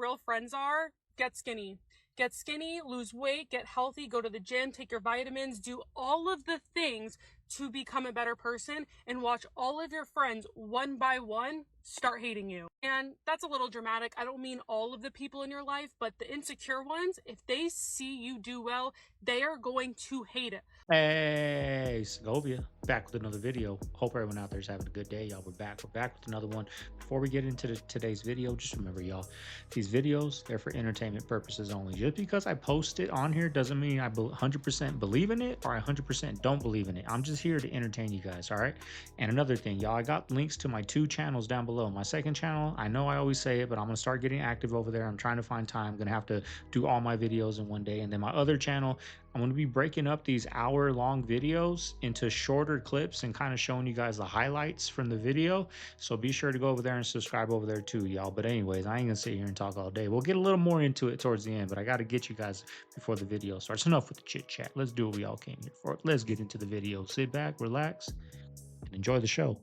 real friends are, get skinny. Get skinny, lose weight, get healthy, go to the gym, take your vitamins, do all of the things to become a better person, and watch all of your friends one by one start hating you. And that's a little dramatic. I don't mean all of the people in your life, but the insecure ones, if they see you do well, they are going to hate it. Hey, Segovia, back with another video. Hope everyone out there is having a good day, y'all. We're back with another one. Before we get into today's video, just remember, y'all, these videos, they're for entertainment purposes only. Just because I post it on here doesn't mean I 100% believe in it or I 100% don't believe in it. I'm just here to entertain you guys, all right? And another thing, y'all, I got links to my 2 channels down below. My second channel, I know I always say it, but I'm gonna start getting active over there. I'm trying to find time. I'm gonna have to do all my videos in one day. And then my other channel, I'm going to be breaking up these hour-long videos into shorter clips and kind of showing you guys the highlights from the video. So be sure to go over there and subscribe over there too, y'all. But anyways, I ain't going to sit here and talk all day. We'll get a little more into it towards the end, but I got to get you guys before the video starts. Enough with the chit-chat. Let's do what we all came here for. Let's get into the video. Sit back, relax, and enjoy the show.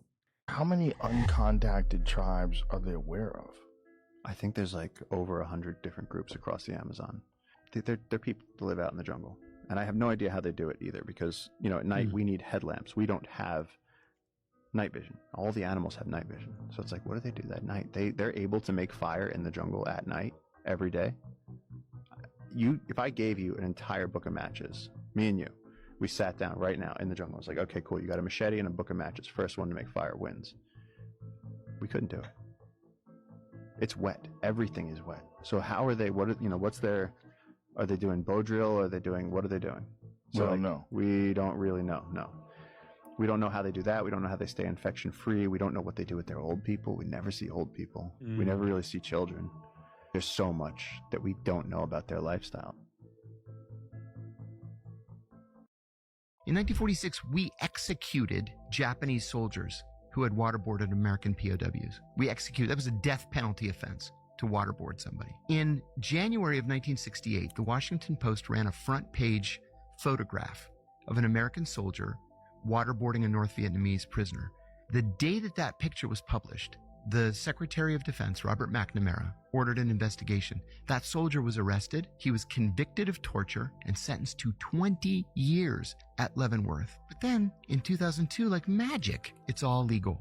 How many uncontacted tribes are they aware of? I think there's like over 100 different groups across the Amazon. They're people that live out in the jungle. And I have no idea how they do it either, because, you know, at night we need headlamps. We don't have night vision. All the animals have night vision. So it's like, what do they do that night? They're able to make fire in the jungle at night every day. If I gave you an entire book of matches, me and you, we sat down right now in the jungle. It's like, okay, cool. You got a machete and a book of matches. First one to make fire wins. We couldn't do it. It's wet. Everything is wet. So how are they? What's their? Are they doing bow drill? What are they doing? So we don't know. We don't really know. No. We don't know how they do that. We don't know how they stay infection free. We don't know what they do with their old people. We never see old people. We never really see children. There's so much that we don't know about their lifestyle. In 1946, we executed Japanese soldiers who had waterboarded American POWs. That was a death penalty offense to waterboard somebody. In January of 1968, the Washington Post ran a front page photograph of an American soldier waterboarding a North Vietnamese prisoner. The day that picture was published, the Secretary of Defense, Robert McNamara, ordered an investigation. That soldier was arrested. He was convicted of torture and sentenced to 20 years at Leavenworth. But then, in 2002, like magic, it's all legal.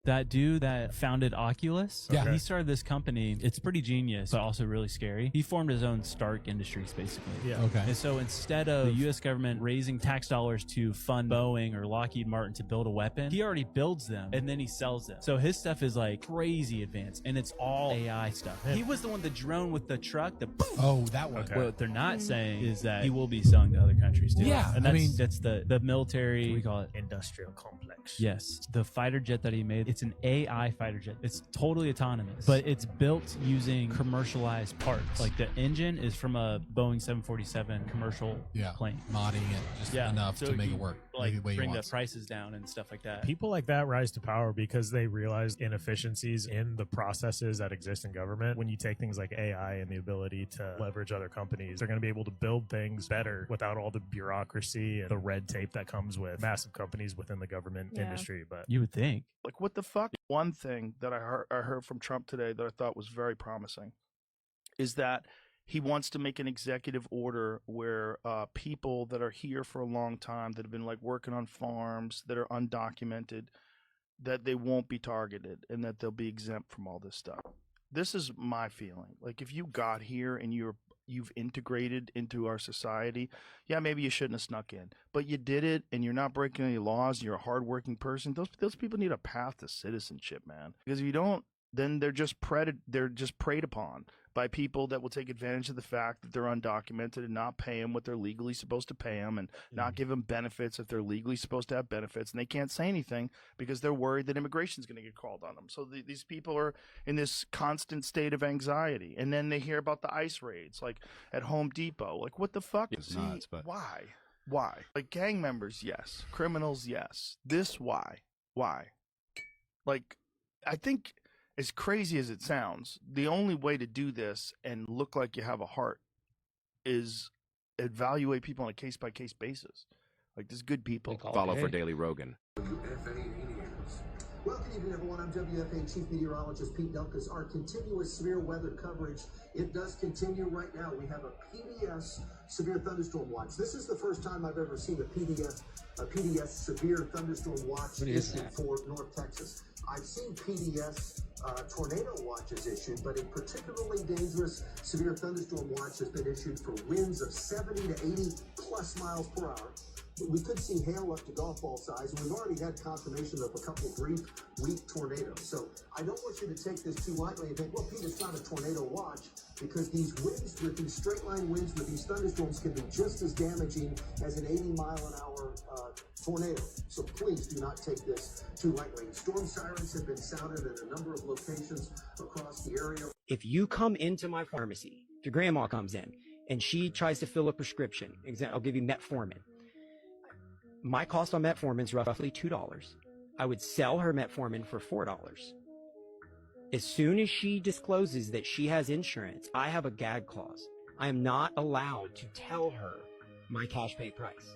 That dude that founded Oculus, Yeah. he started this company. It's pretty genius, but also really scary. He formed his own Stark Industries, basically. Yeah. Okay. And so instead of the U.S. government raising tax dollars to fund Boeing or Lockheed Martin to build a weapon, he already builds them and then he sells them. So his stuff is like crazy advanced, and it's all AI stuff. He was the one, the drone with the truck, the boom. Oh, that one. What they're not saying is that he will be selling to other countries too. Yeah, and that's the military. We call it industrial complex. Yes, the fighter jet that he made, it's an AI fighter jet. It's totally autonomous, but it's built using commercialized parts. Like the engine is from a Boeing 747 commercial plane. Modding it just enough to make it work. Like bring the prices down and stuff like that. People like that rise to power because they realize inefficiencies in the processes that exist in government. When you take things like AI and the ability to leverage other companies, they're going to be able to build things better without all the bureaucracy and the red tape that comes with massive companies within the government industry. But you would think. Like, what the fuck? One thing that I heard from Trump today that I thought was very promising is that he wants to make an executive order where people that are here for a long time, that have been like working on farms, that are undocumented, that they won't be targeted and that they'll be exempt from all this stuff. This is my feeling. Like, if you got here and you've integrated into our society, yeah, maybe you shouldn't have snuck in, but you did it and you're not breaking any laws. You're a hardworking person. Those people need a path to citizenship, man. Because if you don't, then they're just preyed upon by people that will take advantage of the fact that they're undocumented and not pay them what they're legally supposed to pay them, and not give them benefits if they're legally supposed to have benefits, and they can't say anything because they're worried that immigration is going to get called on them. So these people are in this constant state of anxiety, and then they hear about the ICE raids, like at Home Depot. Like, what the fuck? It's nuts, but why? Like, gang members, yes. Criminals, yes. This, why? Like, I think, as crazy as it sounds, the only way to do this and look like you have a heart is evaluate people on a case-by-case basis. Like, there's good people. Follow for Daily Rogan. If any aliens Well, good evening, everyone. I'm WFA Chief Meteorologist Pete Delkus. Our continuous severe weather coverage, it does continue right now. We have a PDS severe thunderstorm watch. This is the first time I've ever seen a PDS severe thunderstorm watch issued for North Texas. I've seen PDS tornado watches issued, but a particularly dangerous severe thunderstorm watch has been issued for winds of 70 to 80 plus miles per hour. We could see hail up to golf ball size, and we've already had confirmation of a couple brief, weak tornadoes. So I don't want you to take this too lightly and think, well, Pete, it's not a tornado watch, because these winds, with these straight line winds, with these thunderstorms, can be just as damaging as an 80-mile-an-hour tornado. So please do not take this too lightly. Storm sirens have been sounded at a number of locations across the area. If you come into my pharmacy, if your grandma comes in and she tries to fill a prescription, I'll give you metformin. My cost on metformin is roughly $2. I would sell her metformin for $4. As soon as she discloses that she has insurance, I have a gag clause. I am not allowed to tell her my cash pay price.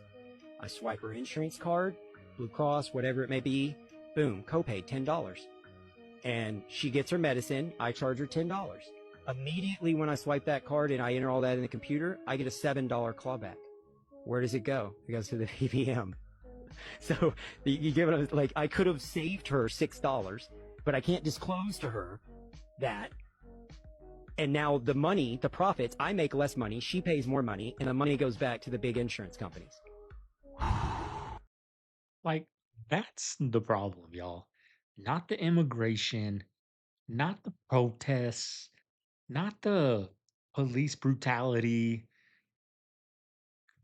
I swipe her insurance card, Blue Cross, whatever it may be, boom, copay $10. And she gets her medicine, I charge her $10. Immediately when I swipe that card and I enter all that in the computer, I get a $7 clawback. Where does it go? It goes to the PBM. So you give it, like, I could have saved her $6, but I can't disclose to her that. And now the money, the profits, I make less money, she pays more money, and the money goes back to the big insurance companies. Like, that's the problem, y'all. Not the immigration, not the protests, not the police brutality.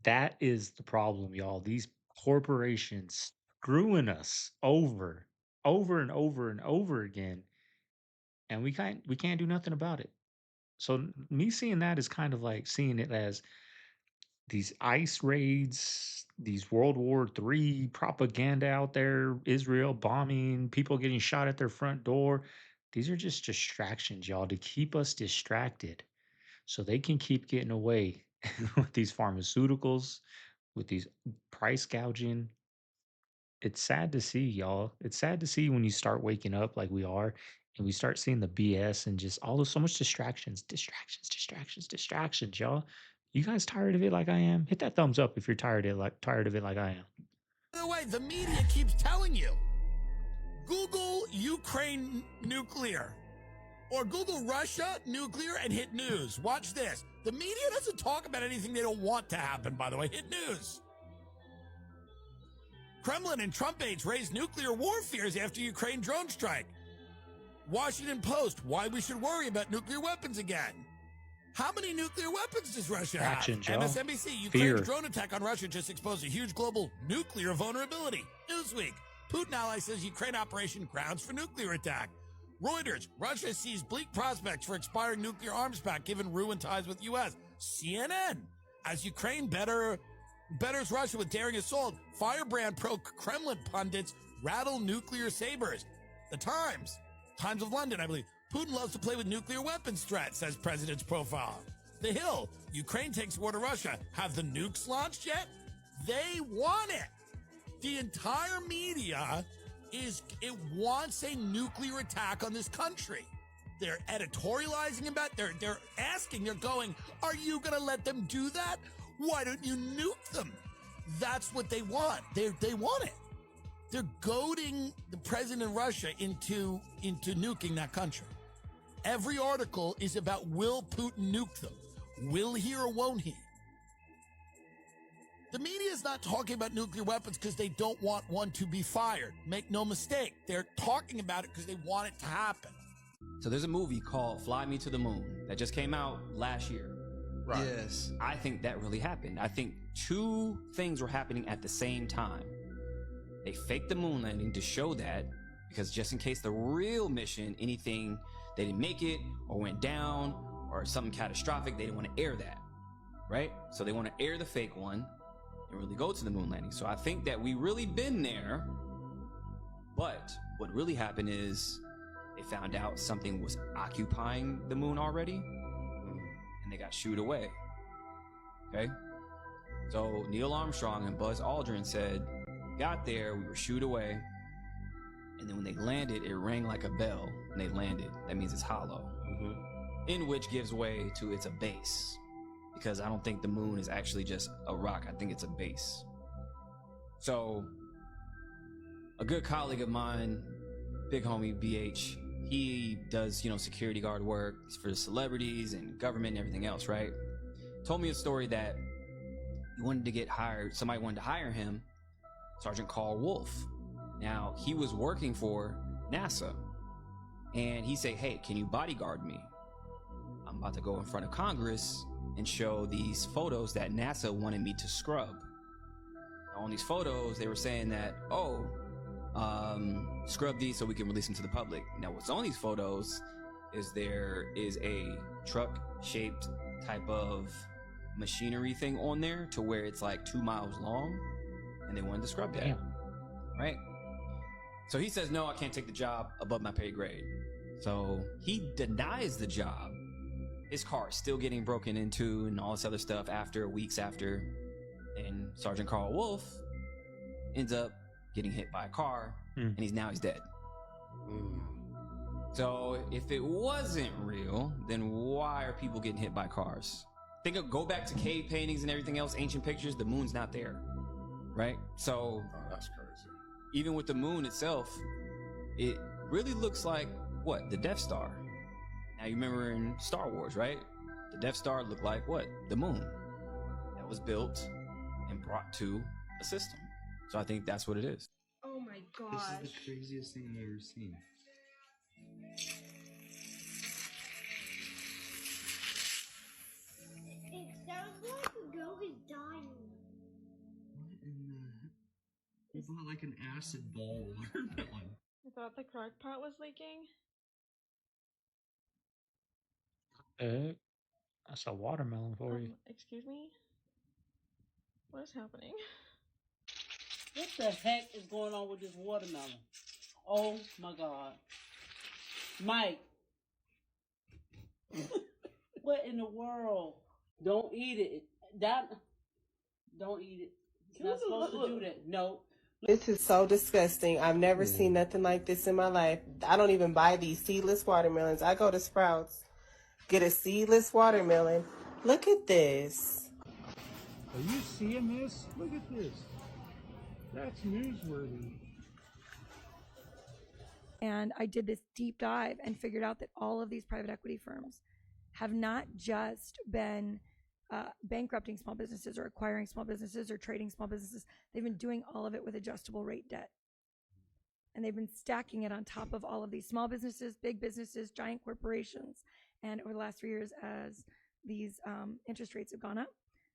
That is the problem, y'all. These corporations screwing us over and over again, and we can't do nothing about it. So me seeing that is kind of like seeing it as these ICE raids, these World War III propaganda out there, Israel bombing, people getting shot at their front door. These are just distractions, y'all, to keep us distracted so they can keep getting away with these pharmaceuticals, with these price gouging. It's sad to see, y'all. It's sad to see when you start waking up like we are and we start seeing the BS and just all of so much distractions, y'all. You guys tired of it like I am? Hit that thumbs up if you're tired of it like I am. By the way, the media keeps telling you. Google Ukraine nuclear. Or Google Russia nuclear and hit news. Watch this. The media doesn't talk about anything they don't want to happen, by the way. Hit news. Kremlin and Trump aides raised nuclear war fears after Ukraine drone strike. Washington Post, why we should worry about nuclear weapons again. How many nuclear weapons does Russia have? Actions, y'all. MSNBC, Ukraine's Fear. drone attack on Russia just exposed a huge global nuclear vulnerability. Newsweek, Putin ally says Ukraine operation grounds for nuclear attack. Reuters, Russia sees bleak prospects for expiring nuclear arms pact given ruined ties with U.S. CNN, as Ukraine betters Russia with daring assault, firebrand pro-Kremlin pundits rattle nuclear sabers. The Times of London, I believe. Putin loves to play with nuclear weapons threat, says president's profile. The Hill, Ukraine takes war to Russia. Have the nukes launched yet? They want it. The entire media it wants a nuclear attack on this country. They're editorializing about it. They're asking, they're going, are you going to let them do that? Why don't you nuke them? That's what they want. They want it. They're goading the president of Russia into nuking that country. Every article is about, will Putin nuke them? Will he or won't he? The media is not talking about nuclear weapons because they don't want one to be fired. Make no mistake. They're talking about it because they want it to happen. So there's a movie called Fly Me to the Moon that just came out last year. Right. Yes. I think that really happened. I think two things were happening at the same time. They faked the moon landing to show that, because just in case the real mission, anything, they didn't make it or went down or something catastrophic, they didn't want to air that, right? So they want to air the fake one and really go to the moon landing. So I think that we really been there, but what really happened is they found out something was occupying the moon already, and they got shooed away. Okay? So Neil Armstrong and Buzz Aldrin said, got there, we were shooed away, and then when they landed, it rang like a bell when they landed. That means it's hollow. In which gives way to it's a base. Because I don't think the moon is actually just a rock. I think it's a base. So, a good colleague of mine, big homie BH, he does, security guard work for celebrities and government and everything else, right? Told me a story that he wanted to get hired. Somebody wanted to hire him, Sergeant Carl Wolf. Now, he was working for NASA. And he said, hey, can you bodyguard me? I'm about to go in front of Congress and show these photos that NASA wanted me to scrub. Now, on these photos, they were saying that, scrub these so we can release them to the public. Now, what's on these photos is there is a truck-shaped type of machinery thing on there to where it's like 2 miles long, and they wanted to scrub that. Right? So he says, no, I can't take the job above my pay grade. So he denies the job. His car is still getting broken into and all this other stuff weeks after. And Sergeant Carl Wolf ends up getting hit by a car, and he's dead. So if it wasn't real, then why are people getting hit by cars? Go back to cave paintings and everything else, ancient pictures, the moon's not there, right? So that's crazy. Even with the moon itself, it really looks like what? The Death Star. Now you remember in Star Wars, right? The Death Star looked like what? The moon. That was built and brought to a system. So I think that's what it is. Oh my gosh. This is the craziest thing I've ever seen. It sounds like a girl is dying. What in the... It's not like an acid ball watermelon. I thought the crock pot was leaking. That's a watermelon for you. Excuse me? What is happening? What the heck is going on with this watermelon? Oh my god. Mike. What in the world? Don't eat it. Don't eat it. You're not supposed to do that. No. This is so disgusting. I've never seen nothing like this in my life. I don't even buy these seedless watermelons. I go to Sprouts, get a seedless watermelon. Look at this. Are you seeing this? Look at this. That's newsworthy. And I did this deep dive and figured out that all of these private equity firms have not just been bankrupting small businesses or acquiring small businesses or trading small businesses. They've been doing all of it with adjustable rate debt. And they've been stacking it on top of all of these small businesses, big businesses, giant corporations. And over the last 3 years, as these interest rates have gone up,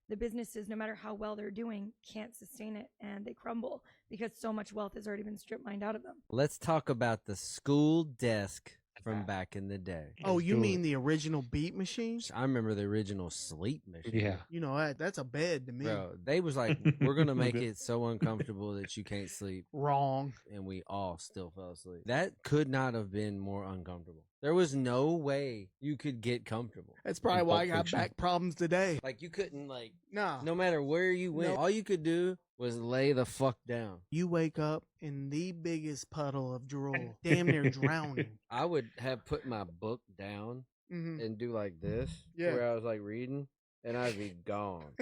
the businesses, no matter how well they're doing, can't sustain it, and they crumble because so much wealth has already been strip mined out of them. Let's talk about the school desk from back in the day. Oh, you mean the original beat machines? I remember the original sleep machine. Yeah. You know, that's a bed to me. Bro, they was like, we're going to make it so uncomfortable that you can't sleep. Wrong. And we all still fell asleep. That could not have been more uncomfortable. There was no way you could get comfortable. That's probably why I got back problems today. Like, you couldn't, no matter where you went, all you could do was lay the fuck down. You wake up in the biggest puddle of drool, damn near drowning. I would have put my book down and do like this, where I was like reading, and I'd be gone.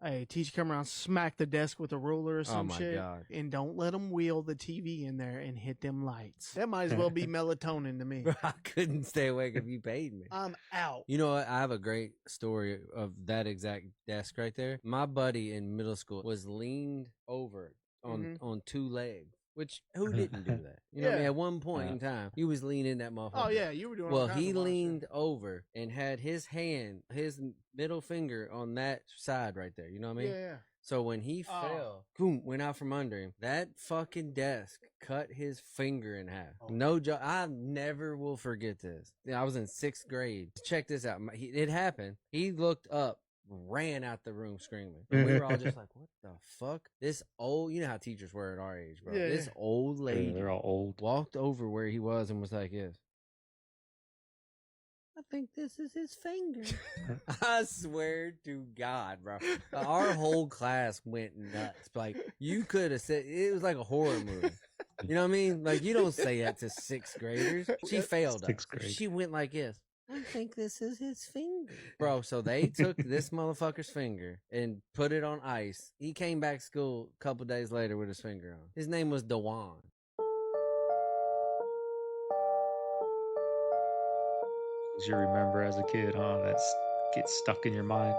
Hey, teacher come around, smack the desk with a ruler or some shit. God. And don't let them wheel the TV in there and hit them lights. That might as well be melatonin to me. I couldn't stay awake if you paid me. I'm out. You know what? I have a great story of that exact desk right there. My buddy in middle school was leaned over on 2 legs. Which, who didn't do that? You know what I mean? At one point in time, he was leaning that motherfucker. Oh, yeah, you were doing Well, he leaned over and had his middle finger on that side right there. You know what I mean? Yeah. So when he fell, boom, went out from under him. That fucking desk cut his finger in half. No joke. I never will forget this. I was in 6th grade. Check this out. It happened. He looked up, ran out the room screaming. And we were all just like, what the fuck? This old, you know how teachers were at our age, bro. Yeah, this old lady, they're all old, walked over where he was and was like, yes. I think this is his finger. I swear to God, bro. Our whole class went nuts. Like, you could have said, it was like a horror movie. You know what I mean? Like, you don't say that to sixth graders. She failed us. Sixth grade. She went like this. I think this is his finger. Bro, so they took this motherfucker's finger and put it on ice. He came back to school a couple days later with his finger on. His name was Dewan. You remember as a kid, huh? That's gets stuck in your mind.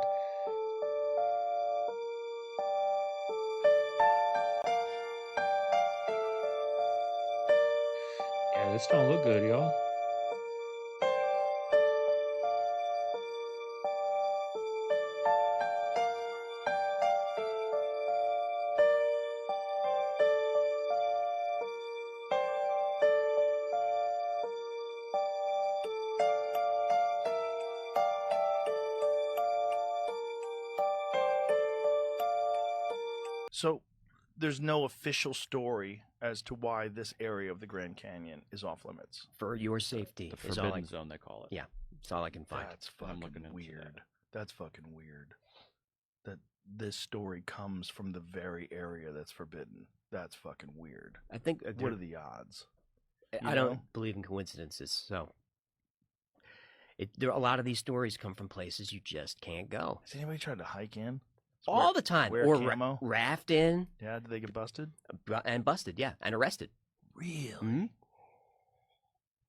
Yeah, this don't look good, y'all. So there's no official story as to why this area of the Grand Canyon is off limits. For your safety. The is all forbidden zone, they call it. Yeah, that's all I can find. That's fucking weird. That's fucking weird. That this story comes from the very area that's forbidden. That's fucking weird. I think. What are the odds? I don't believe in coincidences, so. A lot of these stories come from places you just can't go. Has anybody tried to hike in? All the time. Wear Or camo? raft in. Yeah, did they get busted? And busted, yeah, and arrested. Really? Mm-hmm.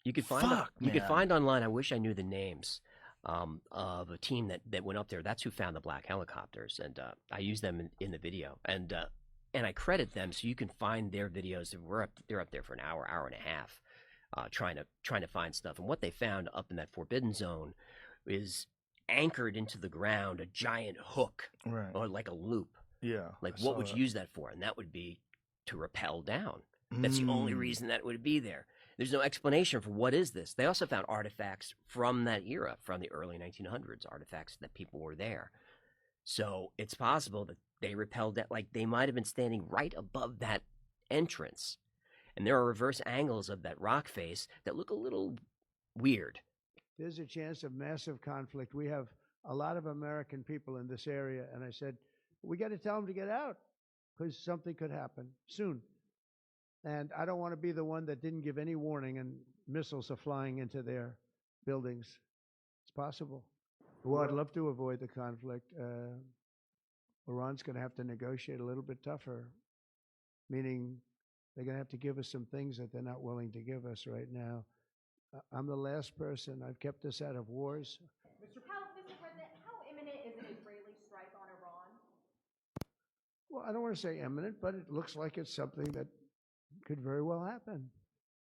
You could find you could find online. I wish I knew the names of a team that went up there. That's who found the black helicopters, and I used them in the video, and I credit them. So you can find their videos. They're up there for an hour and a half, trying to find stuff. And what they found up in that forbidden zone is anchored into the ground a giant hook, right, or like a loop. Yeah. Like, what would you use that for? And that would be to rappel down. That's the only reason that would be there. There's no explanation for what is this. They also found artifacts from that era, from the early 1900s, artifacts that people were there. So it's possible that they rappelled that, like they might have been standing right above that entrance. And there are reverse angles of that rock face that look a little weird. There's a chance of massive conflict. We have a lot of American people in this area, and I said, we got to tell them to get out because something could happen soon. And I don't want to be the one that didn't give any warning and missiles are flying into their buildings. It's possible. Well, I'd love to avoid the conflict. Iran's going to have to negotiate a little bit tougher, meaning they're going to have to give us some things that they're not willing to give us right now. I'm the last person. I've kept us out of wars. Mr. President, how imminent is an Israeli strike on Iran? Well, I don't want to say imminent, but it looks like it's something that could very well happen.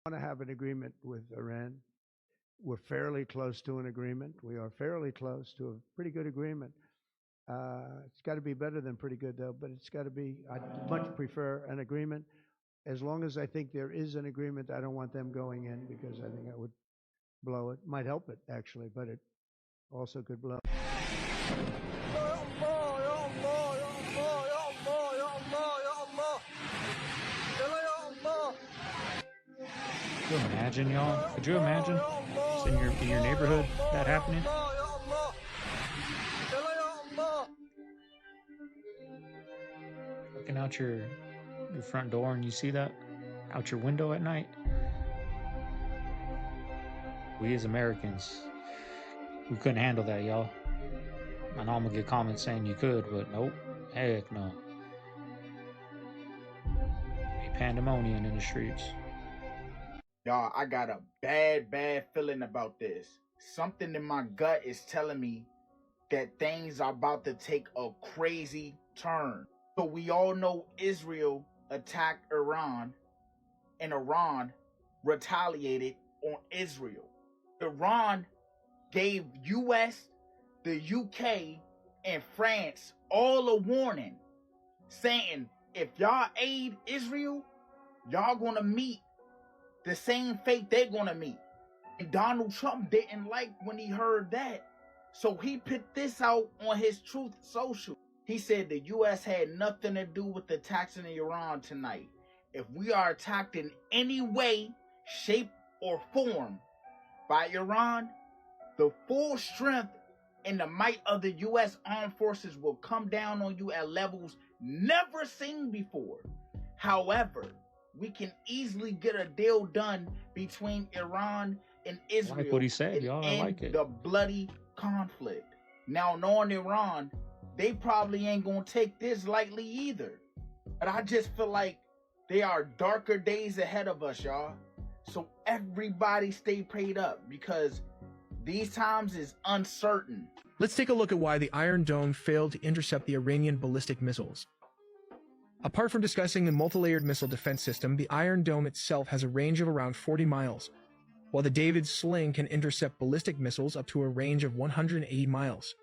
I want to have an agreement with Iran. We're fairly close to an agreement. We are fairly close to a pretty good agreement. It's got to be better than pretty good, though, but it's got to be, I'd much prefer an agreement. As long as I think there is an agreement, I don't want them going in because I think that would blow it. Might help it, actually, but it also could blow. Could you imagine, y'all? Could you imagine just in your neighborhood that happening? Looking out your front door and you see that out your window at night. We as Americans, we couldn't handle that, y'all. I know I'm gonna get comments saying you could, but nope, heck no. Be pandemonium in the streets. Y'all, I got a bad feeling about this. Something in my gut is telling me that things are about to take a crazy turn. So we all know Israel attacked Iran, and Iran retaliated on Israel. Iran gave US, the UK, and France all a warning, saying if y'all aid Israel, y'all gonna meet the same fate they're gonna meet. And Donald Trump didn't like when he heard that. So he put this out on his Truth Social. He said the US had nothing to do with attacking Iran tonight. If we are attacked in any way, shape, or form by Iran, the full strength and the might of the US armed forces will come down on you at levels never seen before. However, we can easily get a deal done between Iran and Israel. I like what he said, and y'all. I end like it. the bloody conflict. Now, knowing Iran, they probably ain't gonna take this lightly either. But I just feel like there are darker days ahead of us, y'all. So everybody stay prayed up because these times is uncertain. Let's take a look at why the Iron Dome failed to intercept the Iranian ballistic missiles. Apart from discussing the multi-layered missile defense system, the Iron Dome itself has a range of around 40 miles, while the David Sling can intercept ballistic missiles up to a range of 180 miles.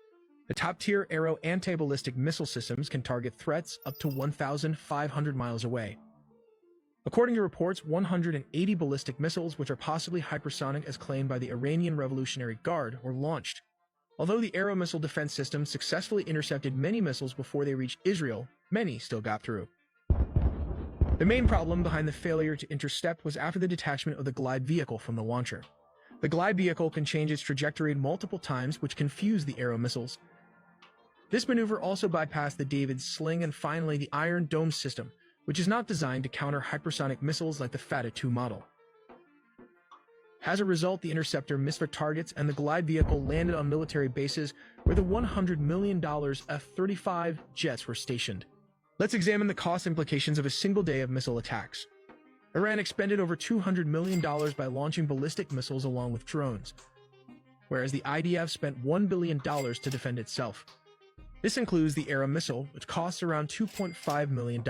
The top-tier Arrow anti-ballistic missile systems can target threats up to 1,500 miles away. According to reports, 180 ballistic missiles, which are possibly hypersonic as claimed by the Iranian Revolutionary Guard, were launched. Although the Arrow missile defense system successfully intercepted many missiles before they reached Israel, many still got through. The main problem behind the failure to intercept was after the detachment of the glide vehicle from the launcher. The glide vehicle can change its trajectory multiple times, which confused the Arrow missiles. This maneuver also bypassed the David Sling and finally the Iron Dome system, which is not designed to counter hypersonic missiles like the Fata 2 model. As a result, the interceptor missed their targets and the glide vehicle landed on military bases where the $100 million F-35 jets were stationed. Let's examine the cost implications of a single day of missile attacks. Iran expended over $200 million by launching ballistic missiles along with drones, whereas the IDF spent $1 billion to defend itself. This includes the Arrow missile, which costs around $2.5 million.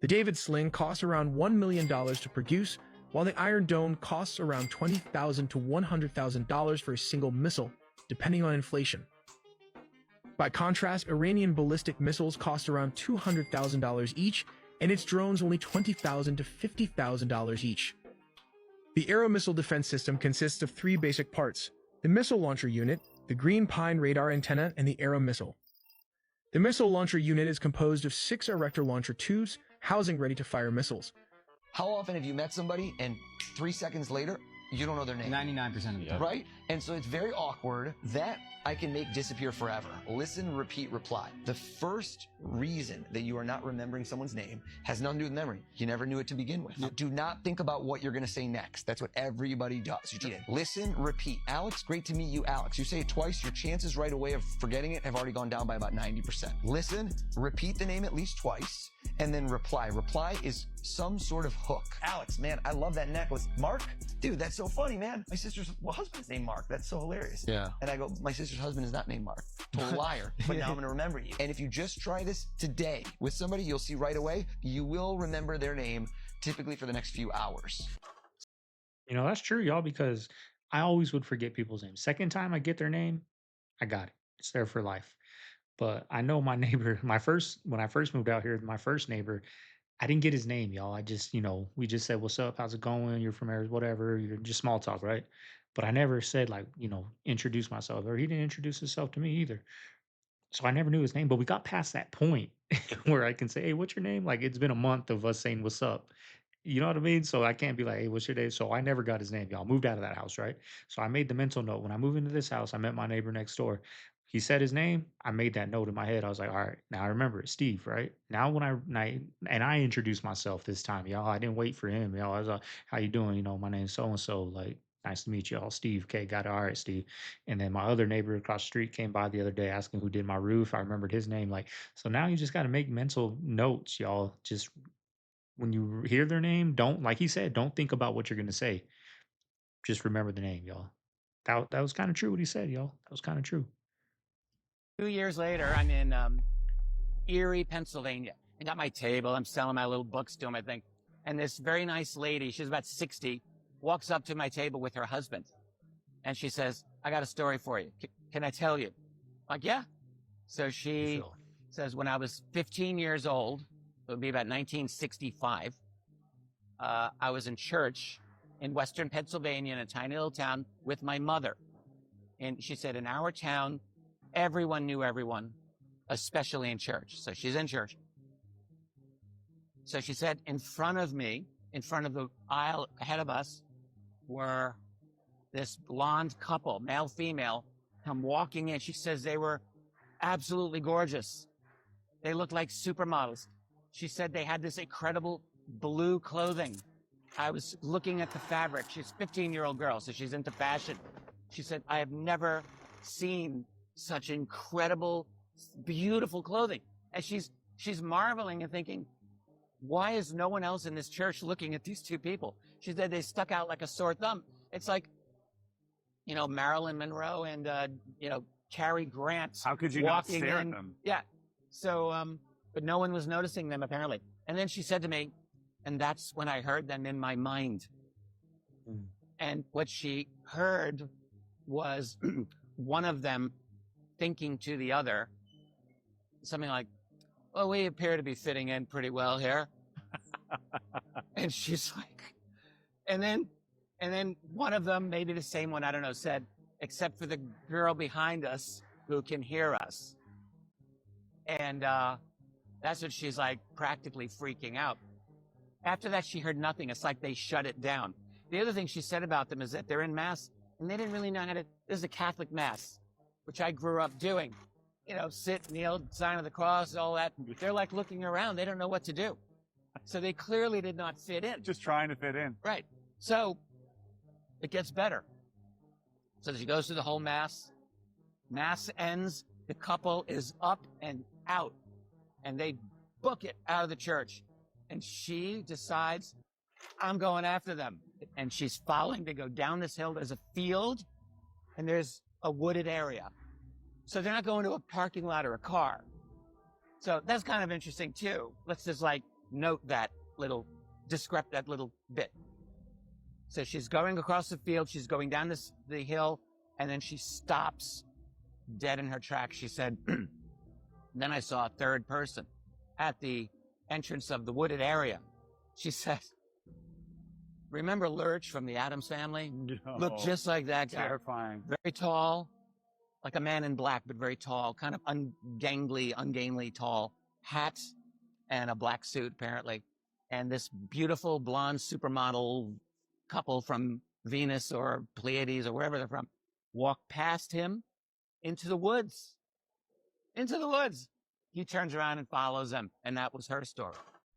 The David Sling costs around $1 million to produce, while the Iron Dome costs around $20,000 to $100,000 for a single missile, depending on inflation. By contrast, Iranian ballistic missiles cost around $200,000 each, and its drones only $20,000 to $50,000 each. The Arrow missile defense system consists of three basic parts: the missile launcher unit, the Green Pine radar antenna, and the Arrow missile. The missile launcher unit is composed of 6 Erector launcher tubes, housing ready-to-fire missiles. How often have you met somebody and 3 seconds later, you don't know their name? 99% of the time. Right? And so it's very awkward. That I can make disappear forever. Listen, repeat, reply. The first reason that you are not remembering someone's name has nothing to do with memory. You never knew it to begin with. Do not think about what you're going to say next. That's what everybody does. You just listen, repeat. Alex, great to meet you, Alex. You say it twice, your chances right away of forgetting it have already gone down by about 90%. Listen, repeat the name at least twice, and then reply. Reply is some sort of hook. Alex, man, I love that necklace. Mark? Dude, that's so funny, man. My sister's husband's named Mark. That's so hilarious. Yeah. And I go, my sister's husband is not named Mark. Total liar. But now I'm going to remember you. And if you just try this today with somebody, you'll see right away, you will remember their name typically for the next few hours. You know, that's true, y'all, because I always would forget people's names. Second time I get their name, I got it. It's there for life. But I know my neighbor, when I first moved out here, my first neighbor, I didn't get his name, y'all. I just, we just said, "What's up? How's it going? You're from Arizona, whatever." You're just small talk, right? But I never said introduce myself, or he didn't introduce himself to me either. So I never knew his name. But we got past that point where I can say, "Hey, what's your name?" Like it's been a month of us saying, "What's up?" You know what I mean? So I can't be like, "Hey, what's your name?" So I never got his name, y'all. Moved out of that house, right? So I made the mental note when I moved into this house. I met my neighbor next door. He said his name. I made that note in my head. I was like, all right, now I remember it, Steve, right? Now when I introduced myself this time, y'all. I didn't wait for him, y'all. I was like, how you doing? My name's so-and-so. Like, nice to meet y'all. Steve. Okay, got it. All right, Steve. And then my other neighbor across the street came by the other day asking who did my roof. I remembered his name. Like, so now you just got to make mental notes, y'all. Just when you hear their name, don't, like he said, don't think about what you're going to say. Just remember the name, y'all. That was kind of true what he said, y'all. That was kind of true. 2 years later, I'm in Erie, Pennsylvania. I got my table. I'm selling my little books to him, I think. And this very nice lady, she's about 60, walks up to my table with her husband. And she says, "I got a story for you. Can I tell you?" I'm like, yeah. So she says, when I was 15 years old, it would be about 1965, I was in church in Western Pennsylvania in a tiny little town with my mother. And she said, in our town, everyone knew everyone, especially in church. So she's in church. So she said, in front of me, in front of the aisle ahead of us, were this blonde couple, male, female, come walking in. She says they were absolutely gorgeous. They looked like supermodels. She said they had this incredible blue clothing. I was looking at the fabric. She's a 15-year-old girl, so she's into fashion. She said, I have never seen such incredible, beautiful clothing. And she's marveling and thinking, why is no one else in this church looking at these two people? She said they stuck out like a sore thumb. It's like, you know, Marilyn Monroe and, you know, Cary Grant. How could you not walking stare in. at them? Yeah. So, but no one was noticing them apparently. And then she said to me, and that's when I heard them in my mind. And what she heard was one of them thinking to the other, something like, well, we appear to be fitting in pretty well here. And she's like, and then one of them, maybe the same one, I don't know, said, except for the girl behind us who can hear us. And that's what she's like, practically freaking out. After that, she heard nothing. It's like they shut it down. The other thing she said about them is that they're in mass and they didn't really know how to, this is a Catholic mass, which I grew up doing. You know, sit, kneel, sign of the cross, all that. They're like looking around. They don't know what to do. So they clearly did not fit in. Just trying to fit in. Right. So it gets better. So she goes through the whole mass. Mass ends. The couple is up and out. And they book it out of the church. And she decides, I'm going after them. And she's following. They go down this hill. There's a field. And there's a wooded area. So they're not going to a parking lot or a car. So that's kind of interesting too. Let's just like note that little, describe that little bit. So she's going across the field. She's going down the hill, and then she stops dead in her tracks. She said, then I saw a third person at the entrance of the wooded area. She said, remember Lurch from the Addams Family? No. Looked just like that guy. Terrifying. Very tall. Like a man in black, but very tall, kind of ungainly tall, hat and a black suit, apparently. And this beautiful blonde supermodel couple from Venus or Pleiades or wherever they're from walked past him into the woods. Into the woods. He turns around and follows them. And that was her story.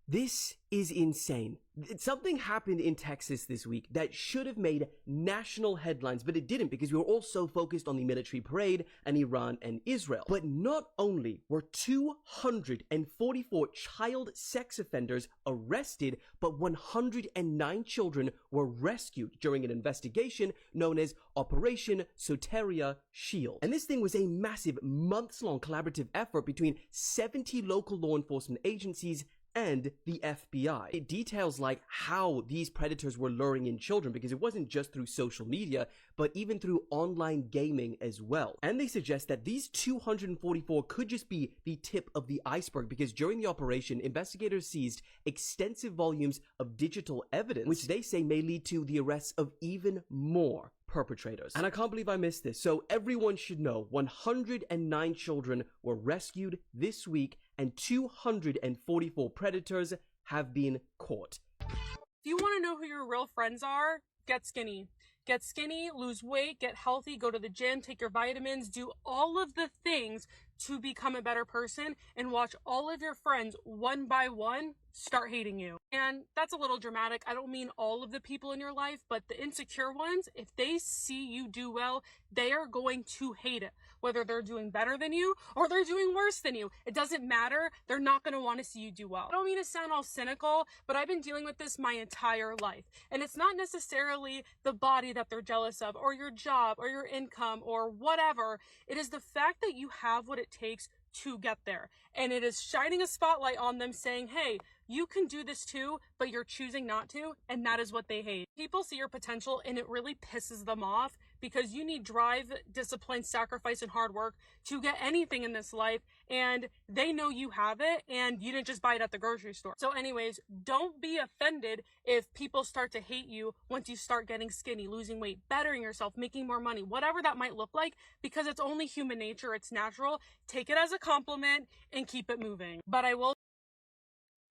This is insane. Something happened in Texas this week that should have made national headlines, but it didn't because we were all so focused on the military parade and Iran and Israel. But not only were 244 child sex offenders arrested, but 109 children were rescued during an investigation known as Operation Soteria Shield. And this thing was a massive months-long collaborative effort between 70 local law enforcement agencies and the FBI. It details like how these predators were luring in children because it wasn't just through social media, but even through online gaming as well. And they suggest that these 244 could just be the tip of the iceberg because during the operation, investigators seized extensive volumes of digital evidence, which they say may lead to the arrests of even more perpetrators. And I can't believe I missed this. So everyone should know 109 children were rescued this week and 244 predators have been caught. If you want to know who your real friends are, get skinny. Get skinny, lose weight, get healthy, go to the gym, take your vitamins, do all of the things to become a better person, and watch all of your friends one by one start hating you. And that's a little dramatic. I don't mean all of the people in your life, but the insecure ones, if they see you do well, they are going to hate it. Whether they're doing better than you or they're doing worse than you, it doesn't matter. They're not going to want to see you do well. I don't mean to sound all cynical, but I've been dealing with this my entire life. And it's not necessarily the body that they're jealous of, or your job, or your income, or whatever. It is the fact that you have what it takes to get there. And it is shining a spotlight on them saying, hey, you can do this too, but you're choosing not to, and that is what they hate. People see your potential and it really pisses them off because you need drive, discipline, sacrifice, and hard work to get anything in this life, and they know you have it and you didn't just buy it at the grocery store. So anyways, don't be offended if people start to hate you once you start getting skinny, losing weight, bettering yourself, making more money, whatever that might look like, because it's only human nature, it's natural. Take it as a compliment and keep it moving. But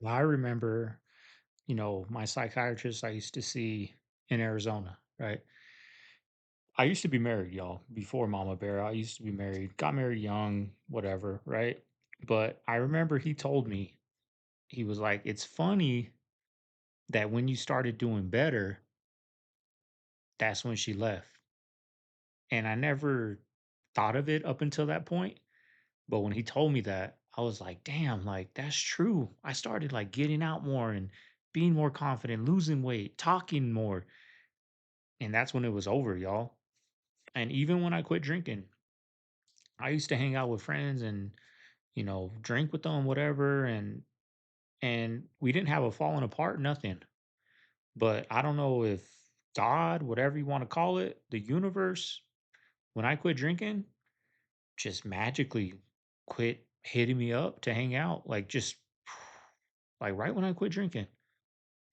I remember, you know, my psychiatrist I used to see in Arizona, right? I used to be married, y'all, before Mama Bear. I used to be married, got married young, whatever, right? But I remember he told me, he was like, it's funny that when you started doing better, that's when she left. And I never thought of it up until that point. But when he told me that, I was like, damn, like that's true. I started like getting out more and being more confident, losing weight, talking more. And that's when it was over, y'all. And even when I quit drinking, I used to hang out with friends and, drink with them, whatever. And we didn't have a falling apart, nothing. But I don't know if God, whatever you want to call it, the universe, when I quit drinking, just magically quit hitting me up to hang out. Like just like right when I quit drinking.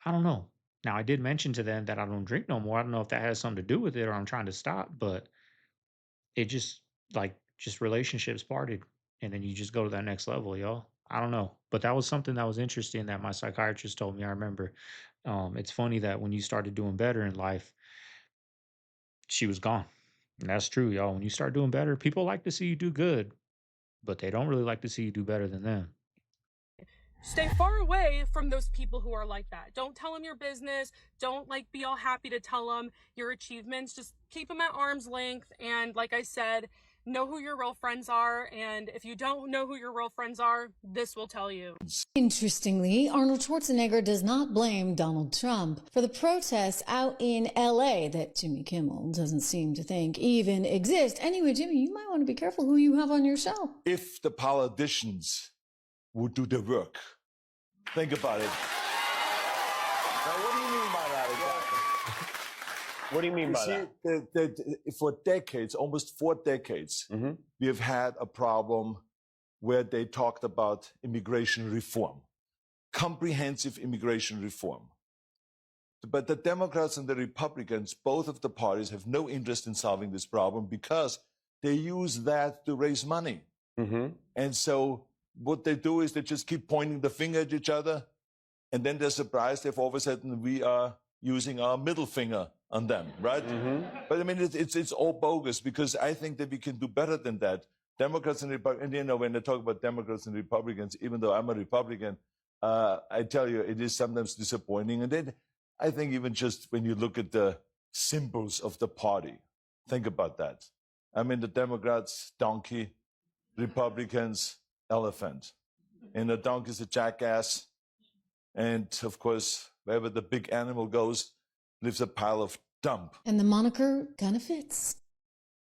I don't know. Now I did mention to them that I don't drink no more. I don't know if that has something to do with it or I'm trying to stop, but it just just relationships parted and then you just go to that next level, y'all. I don't know. But that was something that was interesting that my psychiatrist told me. I remember. It's funny that when you started doing better in life, she was gone. And that's true, y'all. When you start doing better, people like to see you do good, but they don't really like to see you do better than them. Stay far away from those people who are like that. Don't tell them your business. Don't be all happy to tell them your achievements. Just keep them at arm's length. And like I said, know who your real friends are. And if you don't know who your real friends are, this will tell you. Interestingly, Arnold Schwarzenegger does not blame Donald Trump for the protests out in LA that Jimmy Kimmel doesn't seem to think even exist. Anyway, Jimmy, you might want to be careful who you have on your show. If the politicians would do the work, think about it. Now, what do you mean by that exactly? What do you mean by that? For decades, almost 4 decades, we have had a problem where they talked about immigration reform, comprehensive immigration reform. But the Democrats and the Republicans, both of the parties, have no interest in solving this problem because they use that to raise money. And so what they do is they just keep pointing the finger at each other, and then they're surprised if all of a sudden we are using our middle finger on them, right? But I mean, it's all bogus because I think that we can do better than that. Democrats and Republicans, when they talk about Democrats and Republicans, even though I'm a Republican, I tell you, it is sometimes disappointing. And then I think even just when you look at the symbols of the party, think about that. I mean, the Democrats, donkey, Republicans, elephant. And the donkey is a jackass. And of course, wherever the big animal goes, lives a pile of dump. And the moniker kind of fits.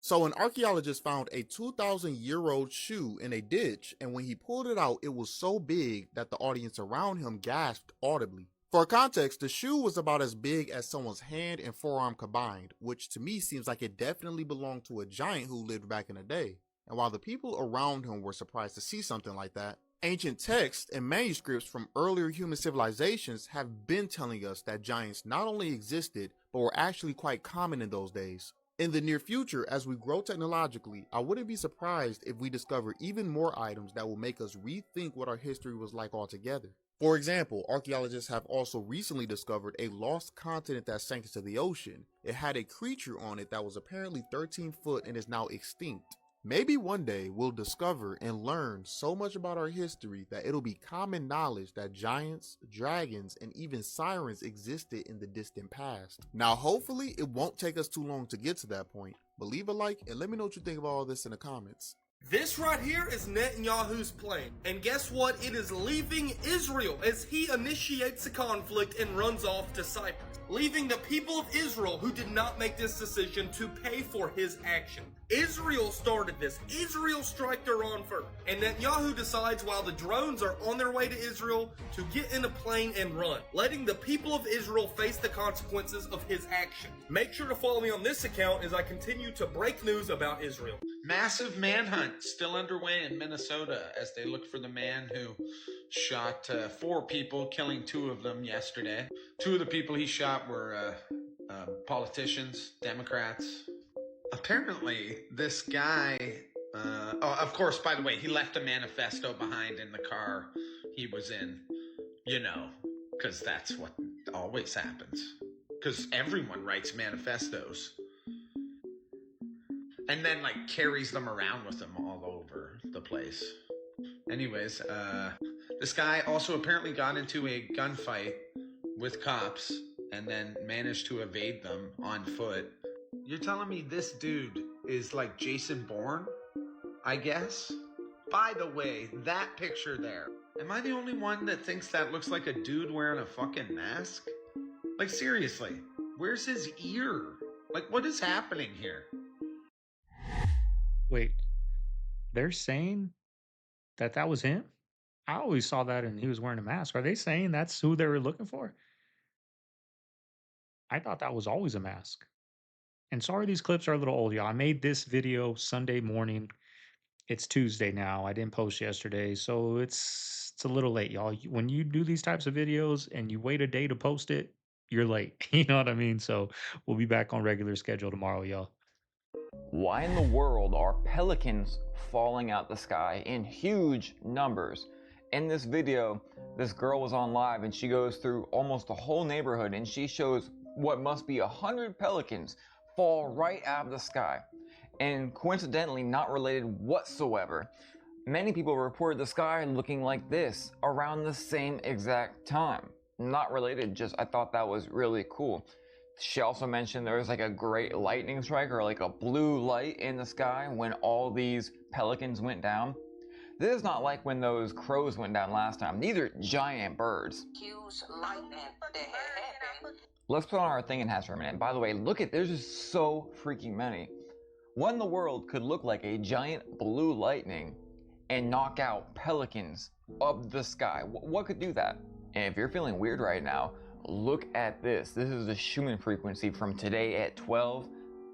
So an archaeologist found a 2,000-year-old shoe in a ditch, and when he pulled it out, it was so big that the audience around him gasped audibly. For context, the shoe was about as big as someone's hand and forearm combined, which to me seems like it definitely belonged to a giant who lived back in the day. And while the people around him were surprised to see something like that, ancient texts and manuscripts from earlier human civilizations have been telling us that giants not only existed, but were actually quite common in those days. In the near future, as we grow technologically, I wouldn't be surprised if we discover even more items that will make us rethink what our history was like altogether. For example, archaeologists have also recently discovered a lost continent that sank into the ocean. It had a creature on it that was apparently 13 foot and is now extinct. Maybe one day we'll discover and learn so much about our history that it'll be common knowledge that giants, dragons, and even sirens existed in the distant past. Now, hopefully it won't take us too long to get to that point, but leave a like and let me know what you think of all this in the comments. This right here is Netanyahus Plan, and guess what? It is leaving Israel as he initiates a conflict and runs off to Cyprus, leaving the people of Israel who did not make this decision to pay for his action. Israel started this. Israel striked Iran first, and Netanyahu decides while the drones are on their way to Israel to get in a plane and run, letting the people of Israel face the consequences of his action. Make sure to follow me on this account as I continue to break news about Israel. Massive manhunt still underway in Minnesota as they look for the man who shot 4 people, killing 2 of them yesterday. 2 of the people he shot were politicians, Democrats. Apparently, this guy, of course, by the way, he left a manifesto behind in the car he was in, because that's what always happens. Because everyone writes manifestos. And then, carries them around with them all over the place. Anyways, this guy also apparently got into a gunfight with cops and then managed to evade them on foot. You're telling me this dude is like Jason Bourne, I guess? By the way, that picture there. Am I the only one that thinks that looks like a dude wearing a fucking mask? Like, seriously, where's his ear? Like, what is happening here? Wait, they're saying that was him? I always saw that and he was wearing a mask. Are they saying that's who they were looking for? I thought that was always a mask. And sorry, these clips are a little old, y'all. I made this video Sunday morning. It's Tuesday now. I didn't post yesterday, so it's a little late, y'all. When you do these types of videos and you wait a day to post it, you're late. You know what I mean? So we'll be back on regular schedule tomorrow, y'all. Why in the world are pelicans falling out the sky in huge numbers? In this video, this girl was on live and she goes through almost the whole neighborhood and she shows what must be 100 pelicans fall right out of the sky. And coincidentally, not related whatsoever, many people reported the sky looking like this around the same exact time. Not related, just I thought that was really cool. She also mentioned there was like a great lightning strike or like a blue light in the sky when all these pelicans went down. This is not like when those crows went down last time. These are giant birds. Huge lightning that happened. Let's put on our thinking hats for a minute. By the way, look at, there's just so freaking many. What in the world could look like a giant blue lightning and knock out pelicans up the sky? What could do that? And if you're feeling weird right now, look at this. This is the Schumann frequency from today at 12.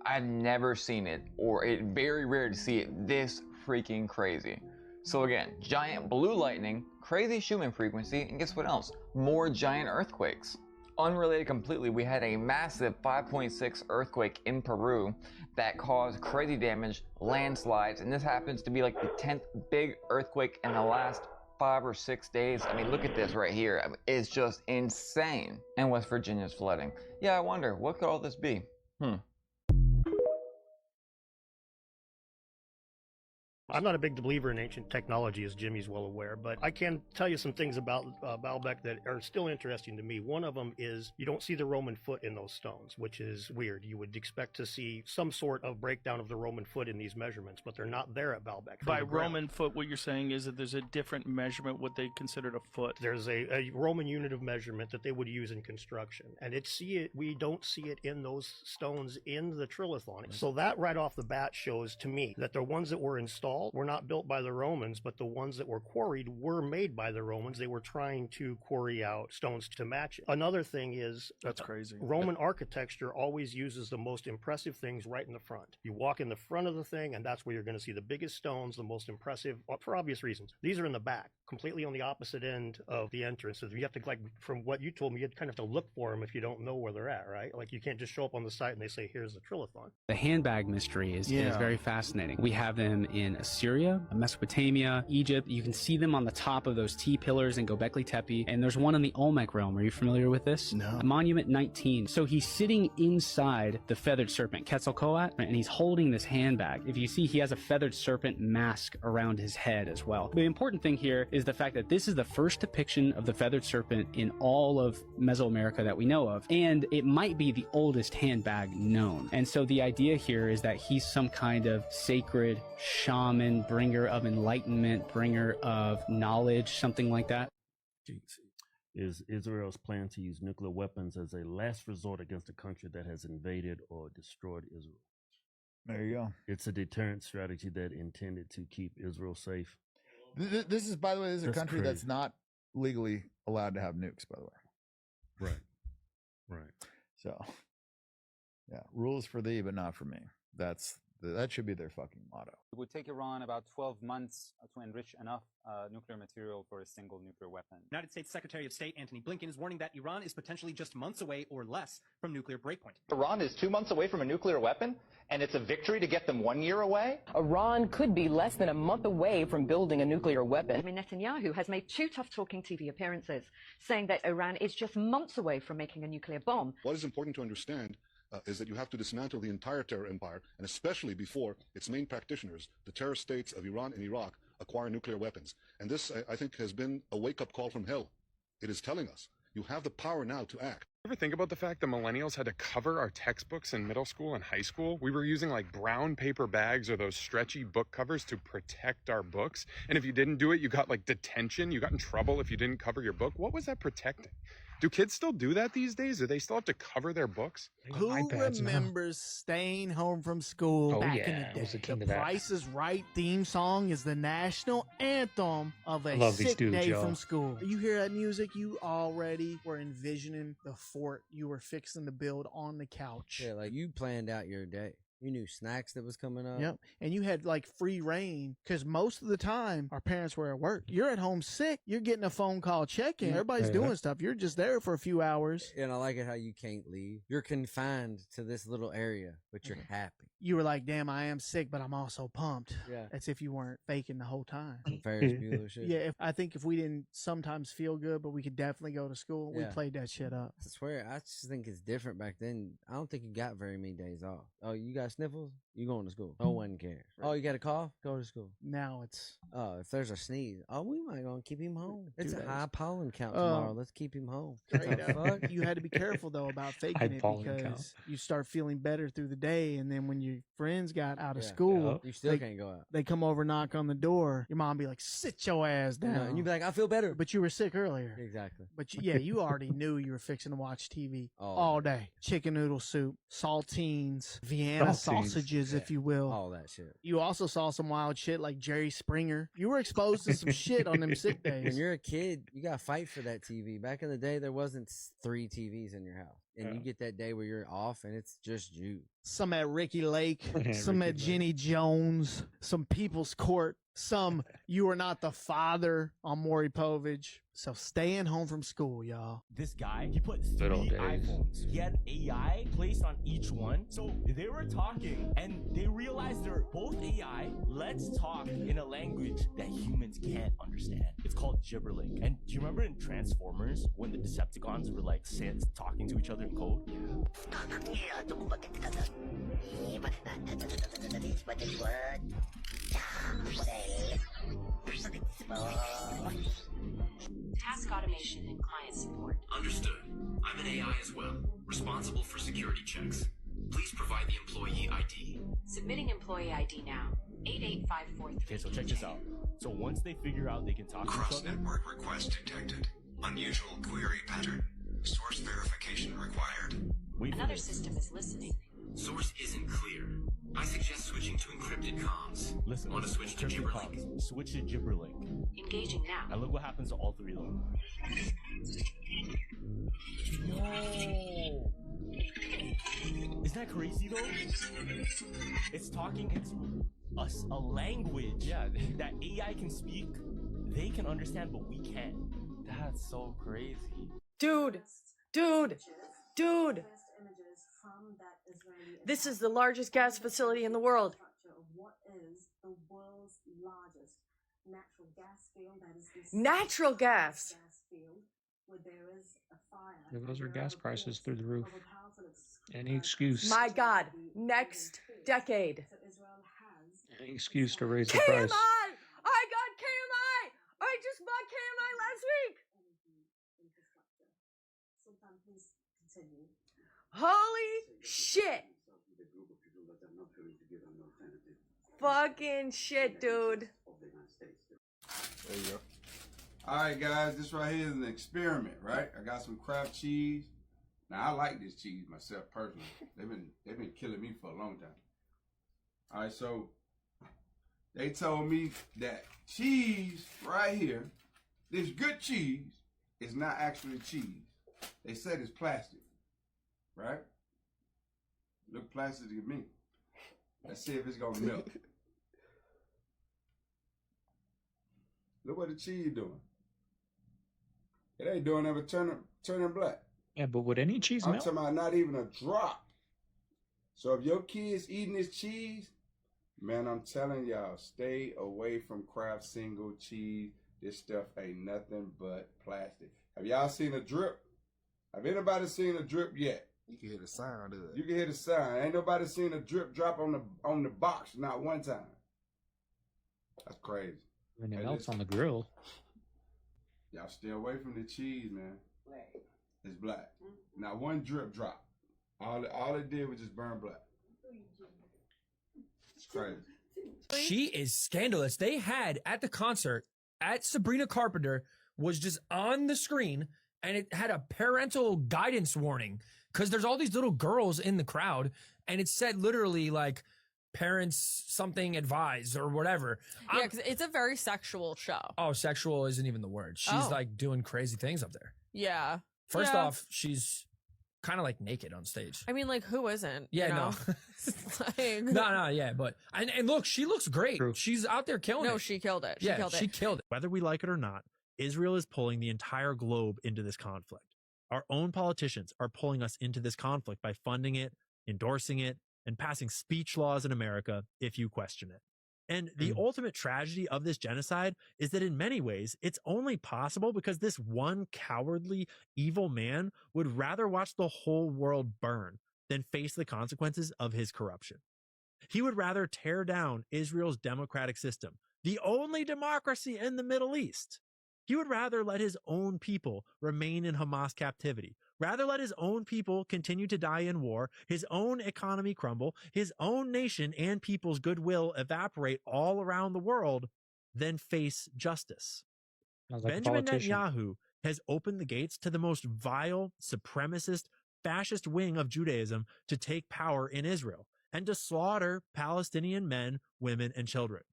I've never seen it, or it's very rare to see it this freaking crazy. So again, giant blue lightning, crazy Schumann frequency, and guess what else? More giant earthquakes. Unrelated completely, we had a massive 5.6 earthquake in Peru that caused crazy damage, landslides, and this happens to be like the 10th big earthquake in the last 5 or 6 days. I mean, look at this right here. I mean, it's just insane. And West Virginia's flooding. Yeah, I wonder, what could all this be? I'm not a big believer in ancient technology, as Jimmy's well aware, but I can tell you some things about Baalbek that are still interesting to me. One of them is you don't see the Roman foot in those stones, which is weird. You would expect to see some sort of breakdown of the Roman foot in these measurements, but they're not there at Baalbek. By Roman foot, what you're saying is that there's a different measurement, what they considered a foot. There's a Roman unit of measurement that they would use in construction, and we don't see it in those stones in the trilithon. So that right off the bat shows to me that the ones that were installed were not built by the Romans, but the ones that were quarried were made by the Romans. They were trying to quarry out stones to match it. Another thing is that's crazy. Roman architecture always uses the most impressive things right in the front. You walk in the front of the thing, and that's where you're going to see the biggest stones, the most impressive, for obvious reasons. These are in the back, completely on the opposite end of the entrance. So you have to, like, from what you told me, you kind of have to look for them if you don't know where they're at, right? Like, you can't just show up on the site and they say, here's the trilithon. The Handbag Mystery is very fascinating. We have them in Assyria, Mesopotamia, Egypt. You can see them on the top of those T-pillars in Göbekli Tepe. And there's one in the Olmec realm. Are you familiar with this? No. Monument 19. So he's sitting inside the feathered serpent, Quetzalcoatl, and he's holding this handbag. If you see, he has a feathered serpent mask around his head as well. The important thing here is the fact that this is the first depiction of the feathered serpent in all of Mesoamerica that we know of. And it might be the oldest handbag known. And so the idea here is that he's some kind of sacred shaman, bringer of enlightenment, bringer of knowledge, something like that. Is Israel's plan to use nuclear weapons as a last resort against a country that has invaded or destroyed Israel. There you go. It's a deterrent strategy that intended to keep Israel safe. This is, by the way, this is a country crazy. that's not legally allowed to have nukes, by the way. Right. So, yeah, rules for thee, but not for me. That should be their fucking motto. It would take Iran about 12 months to enrich enough nuclear material for a single nuclear weapon. United States Secretary of State Antony Blinken is warning that Iran is potentially just months away or less from nuclear breakpoint. Iran is 2 months away from a nuclear weapon, and it's a victory to get them 1 year away? Iran could be less than a month away from building a nuclear weapon. I mean, Netanyahu has made 2 tough-talking TV appearances, saying that Iran is just months away from making a nuclear bomb. What is important to understand is that you have to dismantle the entire terror empire, and especially before its main practitioners, the terror states of Iran and Iraq, acquire nuclear weapons. And this, I think, has been a wake-up call from hell. It is telling us You have the power now to act. Ever think about the fact that millennials had to cover our textbooks in middle school and high school? We were using like brown paper bags or those stretchy book covers to protect our books. And if you didn't do it, you got like detention. You got in trouble if you didn't cover your book. What was that protecting? Do kids still do that these days? Do they still have to cover their books? Who remembers staying home from school back in the day? The Price is Right theme song is the national anthem of a sick day from school. You hear that music, you already were envisioning the fort you were fixing to build on the couch. Yeah, like you planned out your day. You knew snacks that was coming up. Yep. And you had like free reign because most of the time our parents were at work. You're at home sick. You're getting a phone call check-in. Everybody's doing stuff. You're just there for a few hours. And I like it how you can't leave. You're confined to this little area, but you're happy. You were like, damn, I am sick, but I'm also pumped. Yeah. As if you weren't faking the whole time. Ferris Bueller shit. Yeah. I think if we didn't sometimes feel good, but we could definitely go to school, we played that shit up. I swear, I just think it's different back then. I don't think you got very many days off. Oh, you got sniffles? You going to school. No one cares. Oh, you got a cough? Go to school. Now it's... Oh, if there's a sneeze, we might go and keep him home. It's a high pollen count tomorrow. Let's keep him home. Fuck? You had to be careful, though, about faking it because you start feeling better through the day, and then when your friends got out of school... You still can't go out. They come over, knock on the door. Your mom be like, sit your ass down. And you'd be like, I feel better. But you were sick earlier. Exactly. But you already knew you were fixing to watch TV all day. Chicken noodle soup, saltines, Vienna sausages, if you will. All that shit. You also saw some wild shit like Jerry Springer. You were exposed to some shit on them sick days. When you're a kid, you got to fight for that TV. Back in the day, there wasn't 3 TVs in your house. And you get that day where you're off and it's just you. Some at Ricky Lake, some at Jenny Jones, some People's Court, some You Are Not the Father on Maury Povich. So staying home from school, y'all. This guy, he put 3 iPhones. He had AI placed on each one. So they were talking and they realized they're both AI. Let's talk in a language that humans can't understand. It's called Gibberlink. And do you remember in Transformers when the Decepticons were like talking to each other in code? Task automation and client support. Understood. I'm an AI as well, responsible for security checks. Please provide the employee ID. Submitting employee ID now. 88543. Okay, so check this out. So once they figure out they can talk to each other... Cross-network request detected. Unusual query pattern. Source verification required. Another system is listening. Source isn't clear. I suggest switching to encrypted comms. Listen, want to switch to Gibberlink? Switch to Gibberlink. Engaging now. And look what happens to all 3 of them. Yo! Isn't that crazy though? It's talking, it's a language that AI can speak, they can understand, but we can't. That's so crazy. Dude! This is the largest gas facility in the world. What is the world's largest natural gas field? That is this natural gas field where there is a fire. Those are gas prices through the roof. Any excuse. My God, next decade. Any excuse to raise the KMI! price. I got KMI! I just bought KMI last week! Holy shit! Fucking shit, dude. There you go. Alright guys, this right here is an experiment, right? I got some Kraft cheese. Now I like this cheese myself personally. They've been killing me for a long time. Alright, so they told me that cheese right here, this good cheese, is not actually cheese. They said it's plastic. Right? Look plastic to me. Let's see if it's gonna melt. Look what the cheese doing. It ain't doing ever turning black. Yeah, but would any cheese I'm melt? talking about not even a drop. So if your kids eating this cheese, man, I'm telling y'all, stay away from Kraft single cheese. This stuff ain't nothing but plastic. Have y'all seen a drip? Have anybody seen a drip yet? You can hear the sound of it. You can hear the sound. Ain't nobody seen a drip drop on the box, not one time. That's crazy. When it melts on the grill. Y'all stay away from the cheese, man. It's black. Not one drip drop. All it did was just burn black. It's crazy. She is scandalous. They had at the concert, at Sabrina Carpenter, was just on the screen, and it had a parental guidance warning because there's all these little girls in the crowd, and it said literally like parents something advise or whatever. Yeah, because it's a very sexual show. Oh, sexual isn't even the word. She's like doing crazy things up there. Yeah. First off, she's kind of like naked on stage. I mean, like, who isn't? Yeah, you know? No. Yeah, but and look, she looks great. True. She's out there killing it. No, she killed it. She killed it. Whether we like it or not, Israel is pulling the entire globe into this conflict. Our own politicians are pulling us into this conflict by funding it, endorsing it, and passing speech laws in America if you question it. And the ultimate tragedy of this genocide is that in many ways, it's only possible because this one cowardly, evil man would rather watch the whole world burn than face the consequences of his corruption. He would rather tear down Israel's democratic system, the only democracy in the Middle East. He would rather let his own people remain in Hamas captivity, rather let his own people continue to die in war, his own economy crumble, his own nation and people's goodwill evaporate all around the world, than face justice. Benjamin Netanyahu has opened the gates to the most vile, supremacist, fascist wing of Judaism to take power in Israel and to slaughter Palestinian men, women, and children.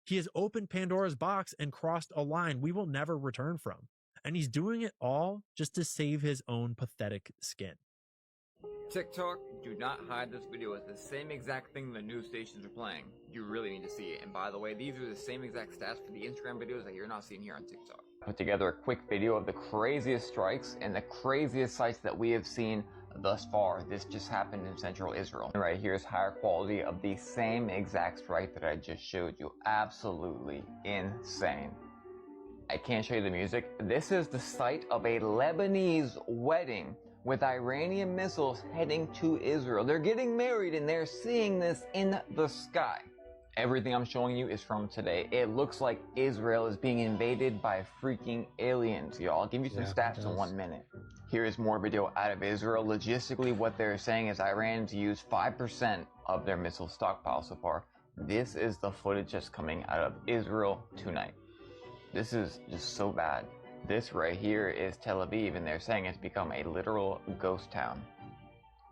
He has opened Pandora's box and crossed a line we will never return from. And he's doing it all just to save his own pathetic skin. TikTok, do not hide this video. It's the same exact thing the news stations are playing. You really need to see it. And by the way, these are the same exact stats for the Instagram videos that you're not seeing here on TikTok. Put together a quick video of the craziest strikes and the craziest sites that we have seen thus far. This just happened in central Israel. And right here is higher quality of the same exact strike that I just showed you. Absolutely insane. I can't show you the music. This is the site of a Lebanese wedding with Iranian missiles heading to Israel. They're getting married and they're seeing this in the sky. Everything I'm showing you is from today. It looks like Israel is being invaded by freaking aliens, y'all. I'll give you some stats in 1 minute. Here is more video out of Israel. Logistically, what they're saying is Iran's used 5% of their missile stockpile so far. This is the footage that's coming out of Israel tonight. This is just so bad. This right here is Tel Aviv, and they're saying it's become a literal ghost town.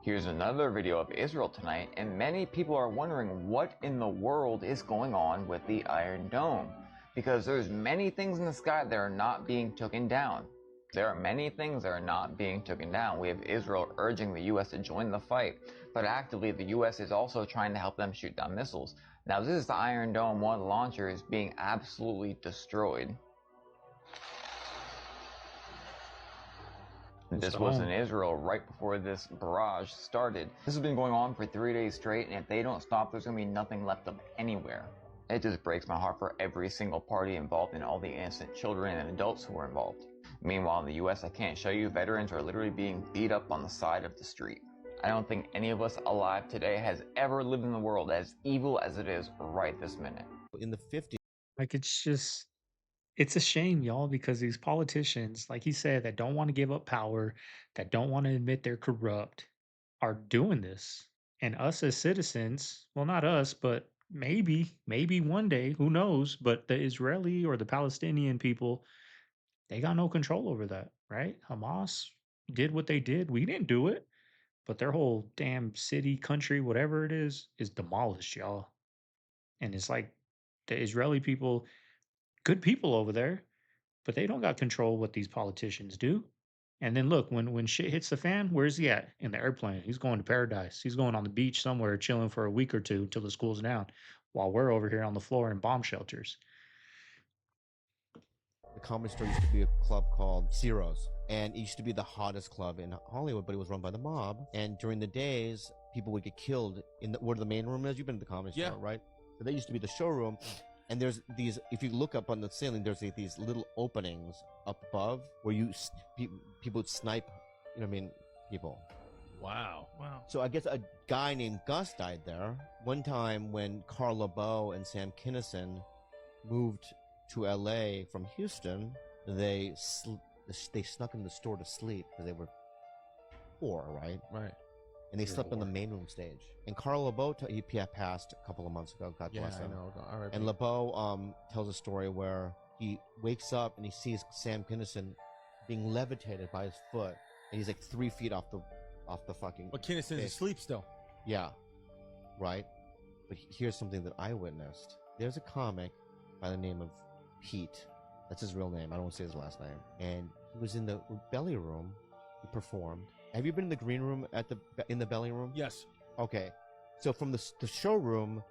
Here's another video of Israel tonight, and many people are wondering what in the world is going on with the Iron Dome, because there's many things in the sky that are not being taken down. There are many things that are not being taken down. We have Israel urging the U.S. to join the fight, but actively the U.S. is also trying to help them shoot down missiles. Now this is the Iron Dome. One of the launchers being absolutely destroyed. This was in Israel right before this barrage started. This has been going on for 3 days straight, and if they don't stop, there's going to be nothing left of anywhere. It just breaks my heart for every single party involved and all the innocent children and adults who were involved. Meanwhile, in the US, I can't show you, veterans are literally being beat up on the side of the street. I don't think any of us alive today has ever lived in the world as evil as it is right this minute. In the 50s. Like, it's a shame, y'all, because these politicians, like he said, that don't want to give up power, that don't want to admit they're corrupt, are doing this. And us as citizens, well, not us, but maybe one day, who knows, but the Israeli or the Palestinian people, they got no control over that, right? Hamas did what they did. We didn't do it, but their whole damn city, country, whatever it is demolished, y'all. And it's like the Israeli people, good people over there, but they don't got control what these politicians do. And then look, when shit hits the fan, where's he at? In the airplane. He's going to paradise. He's going on the beach somewhere, chilling for a week or two until the school's down, while we're over here on the floor in bomb shelters. The Comedy Store used to be a club called Ciro's, and it used to be the hottest club in Hollywood, but it was run by the mob. And during the days, people would get killed in where the main room is. You've been to the Comedy Store, right? So that used to be the showroom. And there's these, if you look up on the ceiling, there's these little openings up above where people would snipe, people. Wow. So I guess a guy named Gus died there. One time when Carl LeBeau and Sam Kinison moved to LA from Houston, they they snuck in the store to sleep because they were poor, right? Right. And they slept on the main room stage. And Carl LeBeau, he passed a couple of months ago. God bless him. I know. R.I.P. And LeBeau tells a story where he wakes up and he sees Sam Kinison being levitated by his foot, and he's like 3 feet off the fucking. But Kinison's asleep still. Yeah, right. But here's something that I witnessed. There's a comic by the name of Pete. That's his real name. I don't want to say his last name. And he was in the belly room. He performed. Have you been in the green room in the belly room? Yes. Okay. So from the showroom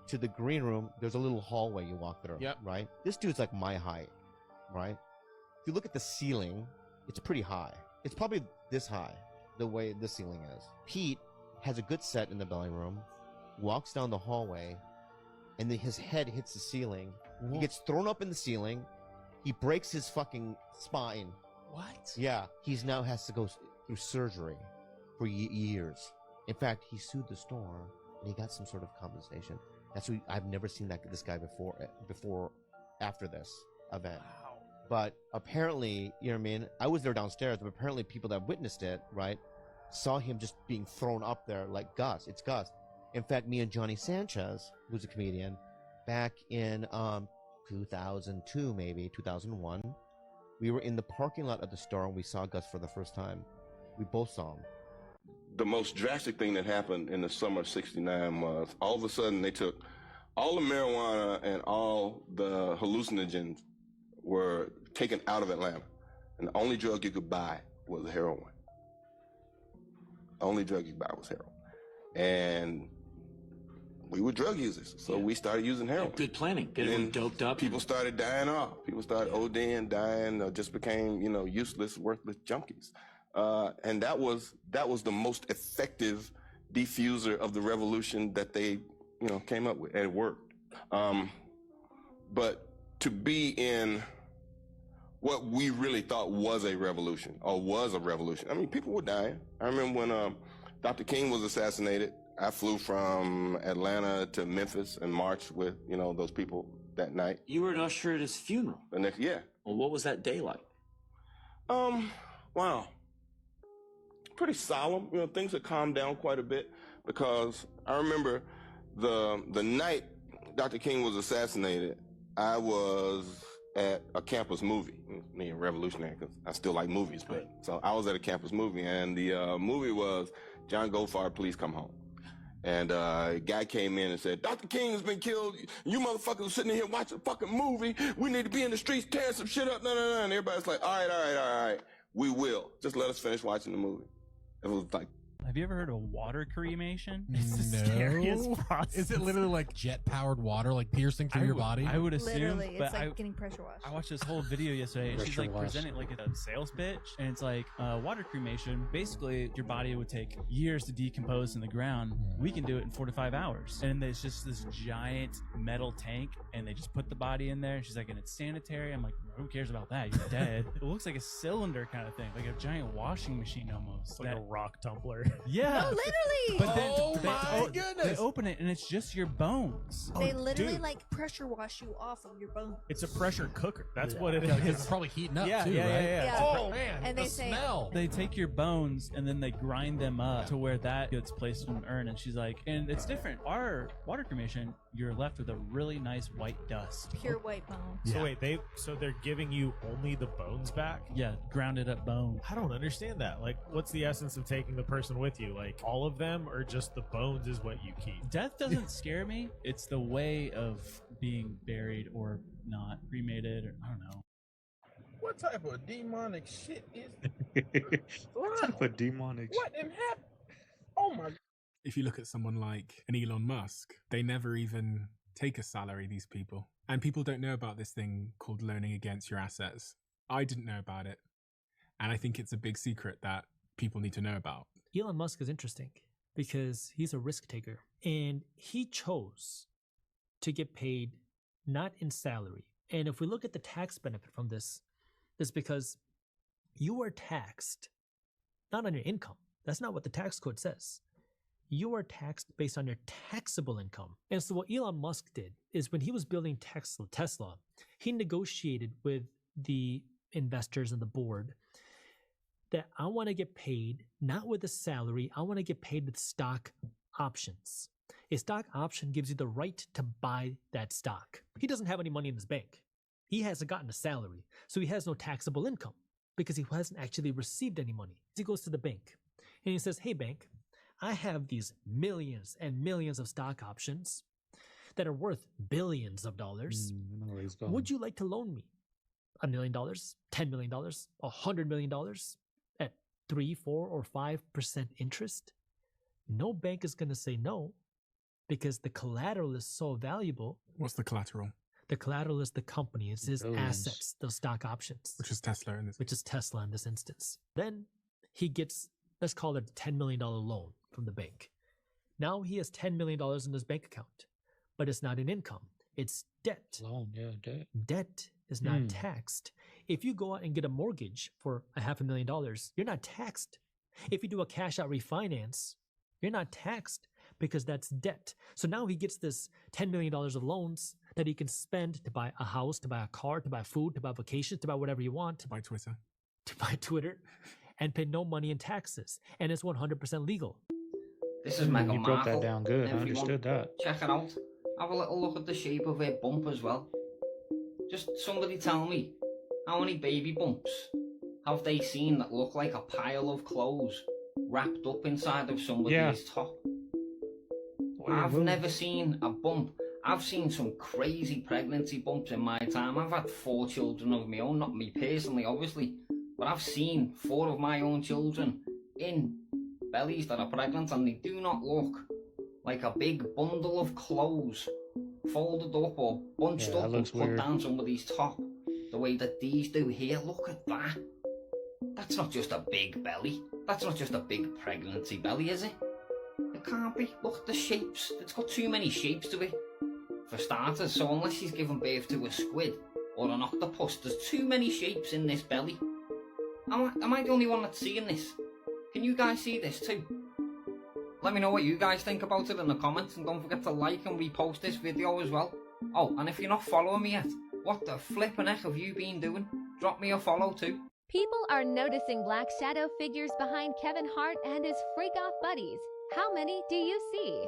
to the green room, there's a little hallway you walk through. Yep. Right? This dude's like my height, right? If you look at the ceiling, it's pretty high. It's probably this high, the way the ceiling is. Pete has a good set in the belly room, walks down the hallway, and then his head hits the ceiling. Whoa. He gets thrown up in the ceiling. He breaks his fucking spine. What? Yeah. He's now has to go through surgery for years. In fact, he sued the store and he got some sort of compensation. I've never seen this guy before after this event. Wow. But apparently, you know what I mean? I was there downstairs, but apparently people that witnessed it, right, saw him just being thrown up there like Gus. It's Gus. In fact, me and Johnny Sanchez, who's a comedian, back in 2002, maybe 2001, we were in the parking lot of the store and we saw Gus for the first time. We both saw him. The most drastic thing that happened in the summer of '69 was all of a sudden they took all the marijuana and all the hallucinogens were taken out of Atlanta. And the only drug you could buy was heroin. The only drug you could buy was heroin. And we were drug users, so we started using heroin. Good planning. Get everyone doped up. People started dying off. People started ODing, dying, just became, useless, worthless junkies. And that was the most effective diffuser of the revolution that they, came up with, and it worked. But to be in what we really thought was a revolution, I mean, people were dying. I remember when Dr. King was assassinated, I flew from Atlanta to Memphis and marched with, those people that night. You were an usher at his funeral. Yeah. Well, what was that day like? Wow. Pretty solemn. Things had calmed down quite a bit because I remember the night Dr. King was assassinated, I was at a campus movie. Me and revolutionary, because I still like movies, but so I was at a campus movie, and the movie was John Goldfarb, Please Come Home. And a guy came in and said, Dr. King has been killed. You motherfuckers are sitting here watching a fucking movie. We need to be in the streets tearing some shit up. No. And everybody's like, all right. We will. Just let us finish watching the movie. It was like, have you ever heard of water cremation? It's the scariest process. Is it literally like jet-powered water, like piercing through your body? I would assume. Literally, but it's like getting pressure washed. I watched this whole video yesterday, and she's like presenting like a sales pitch, and it's like water cremation. Basically, your body would take years to decompose in the ground. We can do it in 4 to 5 hours, and there's just this giant metal tank, and they just put the body in there. And she's like, and it's sanitary. I'm like, who cares about that? You're dead. It looks like a cylinder kind of thing, like a giant washing machine almost. It's like a rock tumbler. Yeah. No, literally. But then my goodness. They open it and it's just your bones. They literally like pressure wash you off of your bones. It's a pressure cooker. That's what it is. It's probably heating up too, right? Yeah. Oh man, and the they say smell. They take your bones and then they grind them up to where that gets placed in an urn. And she's like, and it's different. Our water cremation, you're left with a really nice white dust. Pure white bone. So wait, they're giving you only the bones back? Yeah, grounded up bone. I don't understand that. Like, what's the essence of taking the person with you? Like, all of them, or just the bones is what you keep? Death doesn't scare me. It's the way of being buried or not cremated, or I don't know. What type of demonic shit is What type of demonic What in heaven? Oh my. If you look at someone like an Elon Musk, they never even take a salary, these people. And people don't know about this thing called loaning against your assets. I didn't know about it. And I think it's a big secret that people need to know about. Elon Musk is interesting because he's a risk taker and he chose to get paid not in salary. And if we look at the tax benefit from this, is because you are taxed not on your income. That's not what the tax code says. You are taxed based on your taxable income. And so what Elon Musk did is when he was building Tesla, he negotiated with the investors and the board that I want to get paid not with a salary, I want to get paid with stock options. A stock option gives you the right to buy that stock. He doesn't have any money in his bank. He hasn't gotten a salary, so he has no taxable income because he hasn't actually received any money. He goes to the bank and he says, hey bank, I have these millions and millions of stock options that are worth billions of dollars. Would you like to loan me $1 million, $10 million, $100 million at 3, 4, or 5% interest? No bank is going to say no because the collateral is so valuable. What's the collateral? The collateral is the company. It's his assets, those stock options. Which is Tesla in this instance. Then he gets, let's call it a $10 million loan from the bank. Now he has $10 million in his bank account, but it's not an income. It's debt. Loan, yeah, debt. Debt is not taxed. If you go out and get a mortgage for $500,000, you're not taxed. If you do a cash out refinance, you're not taxed because that's debt. So now he gets this $10 million of loans that he can spend to buy a house, to buy a car, to buy food, to buy vacations, to buy whatever you want. To buy Twitter. And pay no money in taxes. And it's 100% legal. This is Meghan You broke that Markle. down good. I Everyone, understood that. Check it out. Have a little look at the shape of her bump as well. Just somebody tell me, how many baby bumps have they seen that look like a pile of clothes wrapped up inside of somebody's top? I've never seen a bump. I've seen some crazy pregnancy bumps in my time. I've had 4 children of my own, not me personally, obviously, but I've seen 4 of my own children in bellies that are pregnant, and they do not look like a big bundle of clothes folded up or bunched up and put down somebody's top the way that these do here. Look at that. That's not just a big belly. That's not just a big pregnancy belly, is it? It can't be. Look at the shapes. It's got too many shapes to it, for starters. So unless she's given birth to a squid or an octopus, there's too many shapes in this belly. Am I the only one that's seeing this? Can you guys see this too? Let me know what you guys think about it in the comments, and don't forget to like and repost this video as well. Oh, and if you're not following me yet, what the flippin' heck have you been doing? Drop me a follow too. People are noticing black shadow figures behind Kevin Hart and his freak-off buddies. How many do you see?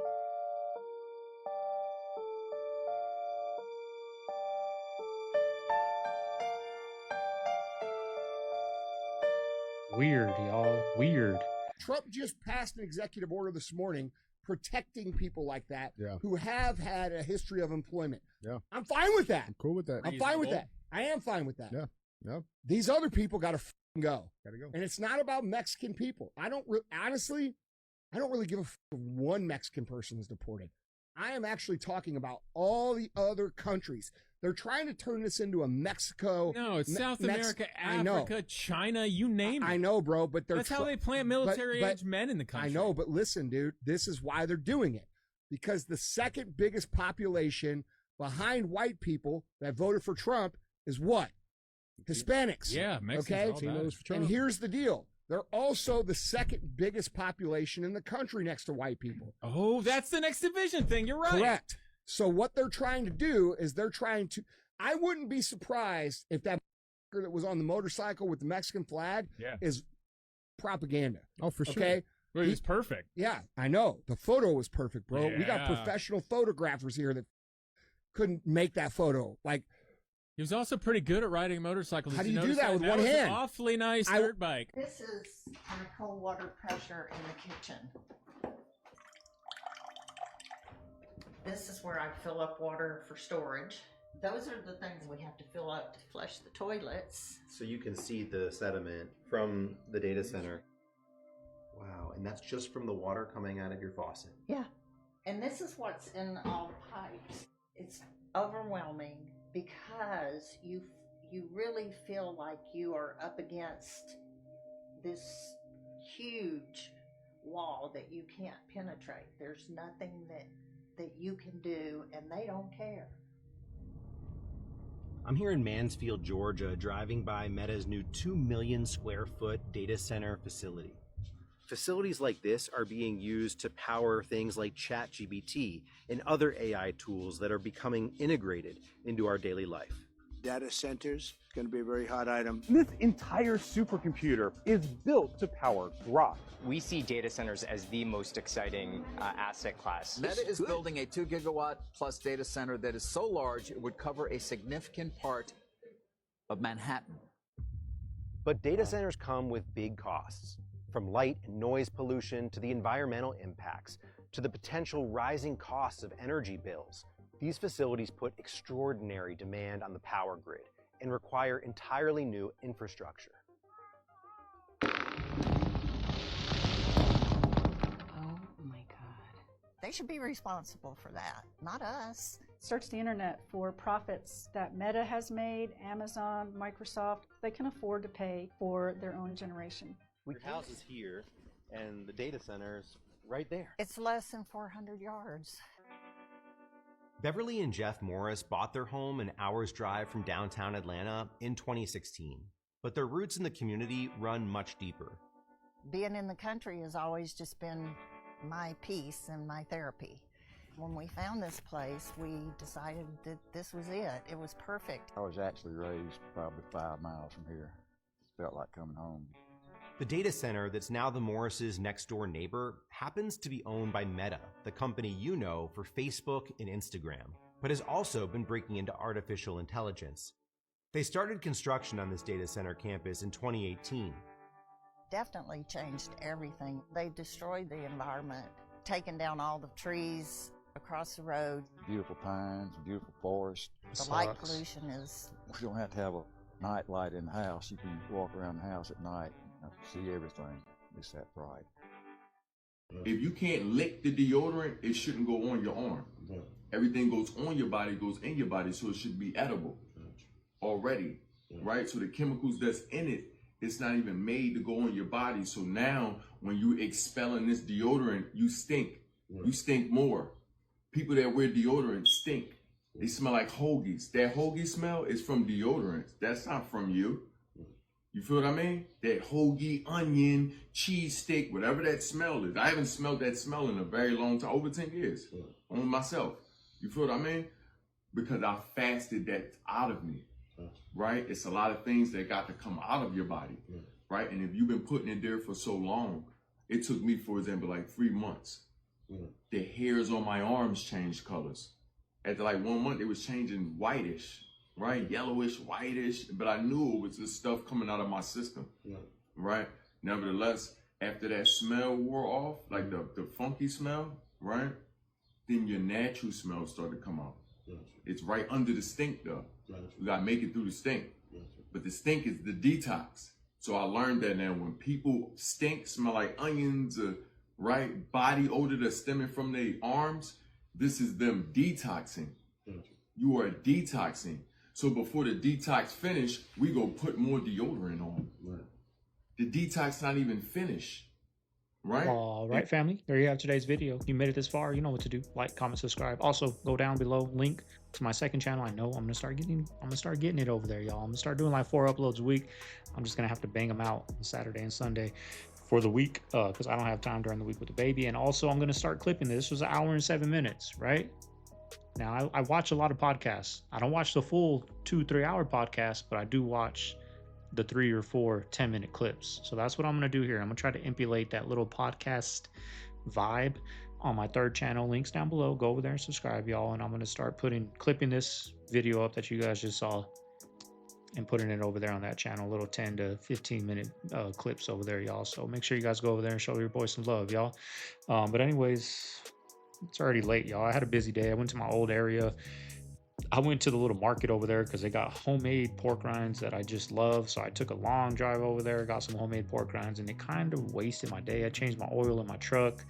Weird, y'all. Weird. Trump just passed an executive order this morning protecting people like that who have had a history of employment. Yeah. I'm fine with that. I'm cool with that. I'm fine with that. I am fine with that. Yeah. Yeah. These other people got to go. Gotta go. And it's not about Mexican people. Honestly, I don't really give a one Mexican person is deported. I am actually talking about all the other countries. They're trying to turn this into a Mexico. No, it's South America, I know. Africa, China, you name it. I know, bro, but that's how they plant military-age men in the country. I know, but listen, dude, this is why they're doing it. Because the second biggest population behind white people that voted for Trump is what? Hispanics. Yeah, Mexicans. Okay? All that. And here's the deal. They're also the second biggest population in the country next to white people. Oh, that's the next division thing. You're right. Correct. So what they're trying to do is I wouldn't be surprised if that that was on the motorcycle with the Mexican flag is propaganda. Oh, for sure. Okay. Well, he's perfect. Yeah, I know. The photo was perfect, bro. We got Yeah. professional photographers here that couldn't make that photo. Like, he was also pretty good at riding a motorcycle. How Did do you do notice that with one was hand? An awfully nice dirt bike. This is kind of cold water pressure in the kitchen. This is where I fill up water for storage. Those are the things we have to fill up to flush the toilets. So you can see the sediment from the data center. Wow, and that's just from the water coming out of your faucet. Yeah. And this is what's in all the pipes. It's overwhelming because you really feel like you are up against this huge wall that you can't penetrate. There's nothing that you can do, and they don't care. I'm here in Mansfield, Georgia, driving by Meta's new 2 million square foot data center facility. Facilities like this are being used to power things like ChatGPT and other AI tools that are becoming integrated into our daily life. data centers. It's going to be a very hot item. This entire supercomputer is built to power Grok. We see data centers as the most exciting asset class. Meta is building a 2 gigawatt plus data center that is so large it would cover a significant part of Manhattan. But data centers come with big costs, from light and noise pollution to the environmental impacts, to the potential rising costs of energy bills. These facilities put extraordinary demand on the power grid and require entirely new infrastructure. They should be responsible for that, not us. Search the internet for profits that Meta has made, Amazon, Microsoft. They can afford to pay for their own generation. Your house is here, and the data center's right there. It's less than 400 yards. Beverly and Jeff Morris bought their home an hour's drive from downtown Atlanta in 2016, but their roots in the community run much deeper. Being in the country has always just been my peace and my therapy. When we found this place, we decided that this was it. It was perfect. I was actually raised probably 5 miles from here. Felt like coming home. The data center that's now the Morris' next door neighbor happens to be owned by Meta, the company you know for Facebook and Instagram, but has also been breaking into artificial intelligence. They started construction on this data center campus in 2018. Definitely changed everything. They destroyed the environment, taking down all the trees across the road. Beautiful pines, beautiful forest. The light pollution is... You don't have to have a night light in the house. You can walk around the house at night and see everything. It's that bright. If you can't lick the deodorant, it shouldn't go on your arm. Everything goes on your body, goes in your body, so it should be edible already, right? So the chemicals that's in it, it's not even made to go on your body. So now when you expelling this deodorant, you stink. You stink more. People that wear deodorant stink. They smell like hoagies. That hoagie smell is from deodorant. That's not from you. You feel what I mean? That hoagie, onion, cheese stick, whatever that smell is. I haven't smelled that smell in a very long time, over 10 years, on myself. You feel what I mean? Because I fasted that out of me, right? It's a lot of things that got to come out of your body, right? And if you've been putting it there for so long, it took me, for example, like 3 months. The hairs on my arms changed colors. After like 1 month, it was changing whitish, right? Yellowish, whitish, but I knew it was this stuff coming out of my system, right? Nevertheless, after that smell wore off, like the funky smell, right? Then your natural smell started to come out. It's right under the stink though. You gotta make it through the stink. But the stink is the detox. So I learned that now when people stink, smell like onions, right? Body odor that's stemming from their arms, this is them detoxing. You are detoxing. So before the detox finish, we go put more deodorant on. The detox not even finished. Right? All right, family. There you have today's video. You made it this far. You know what to do. Like, comment, subscribe. Also, go down below. Link to my second channel. I know I'm gonna start getting it over there, y'all. I'm gonna start doing like 4 uploads a week. I'm just gonna have to bang them out on Saturday and Sunday for the week because I don't have time during the week with the baby. And also, I'm gonna start clipping this. This was 1 hour and 7 minutes, right? Now, I watch a lot of podcasts. I don't watch the full 2-3 hour podcast, but I do watch the 3 or 4 10-minute clips. So that's what I'm going to do here. I'm going to try to emulate that little podcast vibe on my third channel. Links down below. Go over there and subscribe, y'all. And I'm going to start clipping this video up that you guys just saw and putting it over there on that channel. Little 10 to 15 minute clips over there, y'all. So make sure you guys go over there and show your boy some love, y'all. But anyways, it's already late, y'all. I had a busy day. I went to my old area. I went to the little market over there because they got homemade pork rinds that I just love. So I took a long drive over there, got some homemade pork rinds, and it kind of wasted my day. I changed my oil in my truck.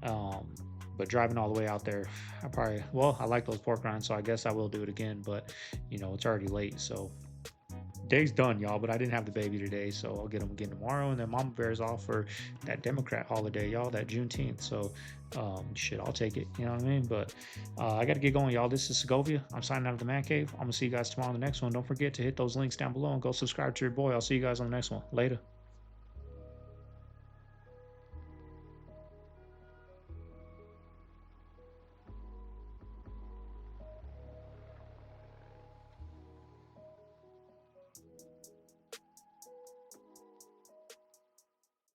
But driving all the way out there, I like those pork rinds, so I guess I will do it again. But, you know, it's already late, so day's done, y'all. But I didn't have the baby today, so I'll get them again tomorrow. And then Mama Bear's off for that Democrat holiday, y'all, that Juneteenth. So shit, I'll take it, you know what I mean? But I gotta get going, y'all. This is Segovia. I'm signing out of the Man Cave. I'm gonna see you guys tomorrow on the next one. Don't forget to hit those links down below and go subscribe to your boy. I'll see you guys on the next one. Later.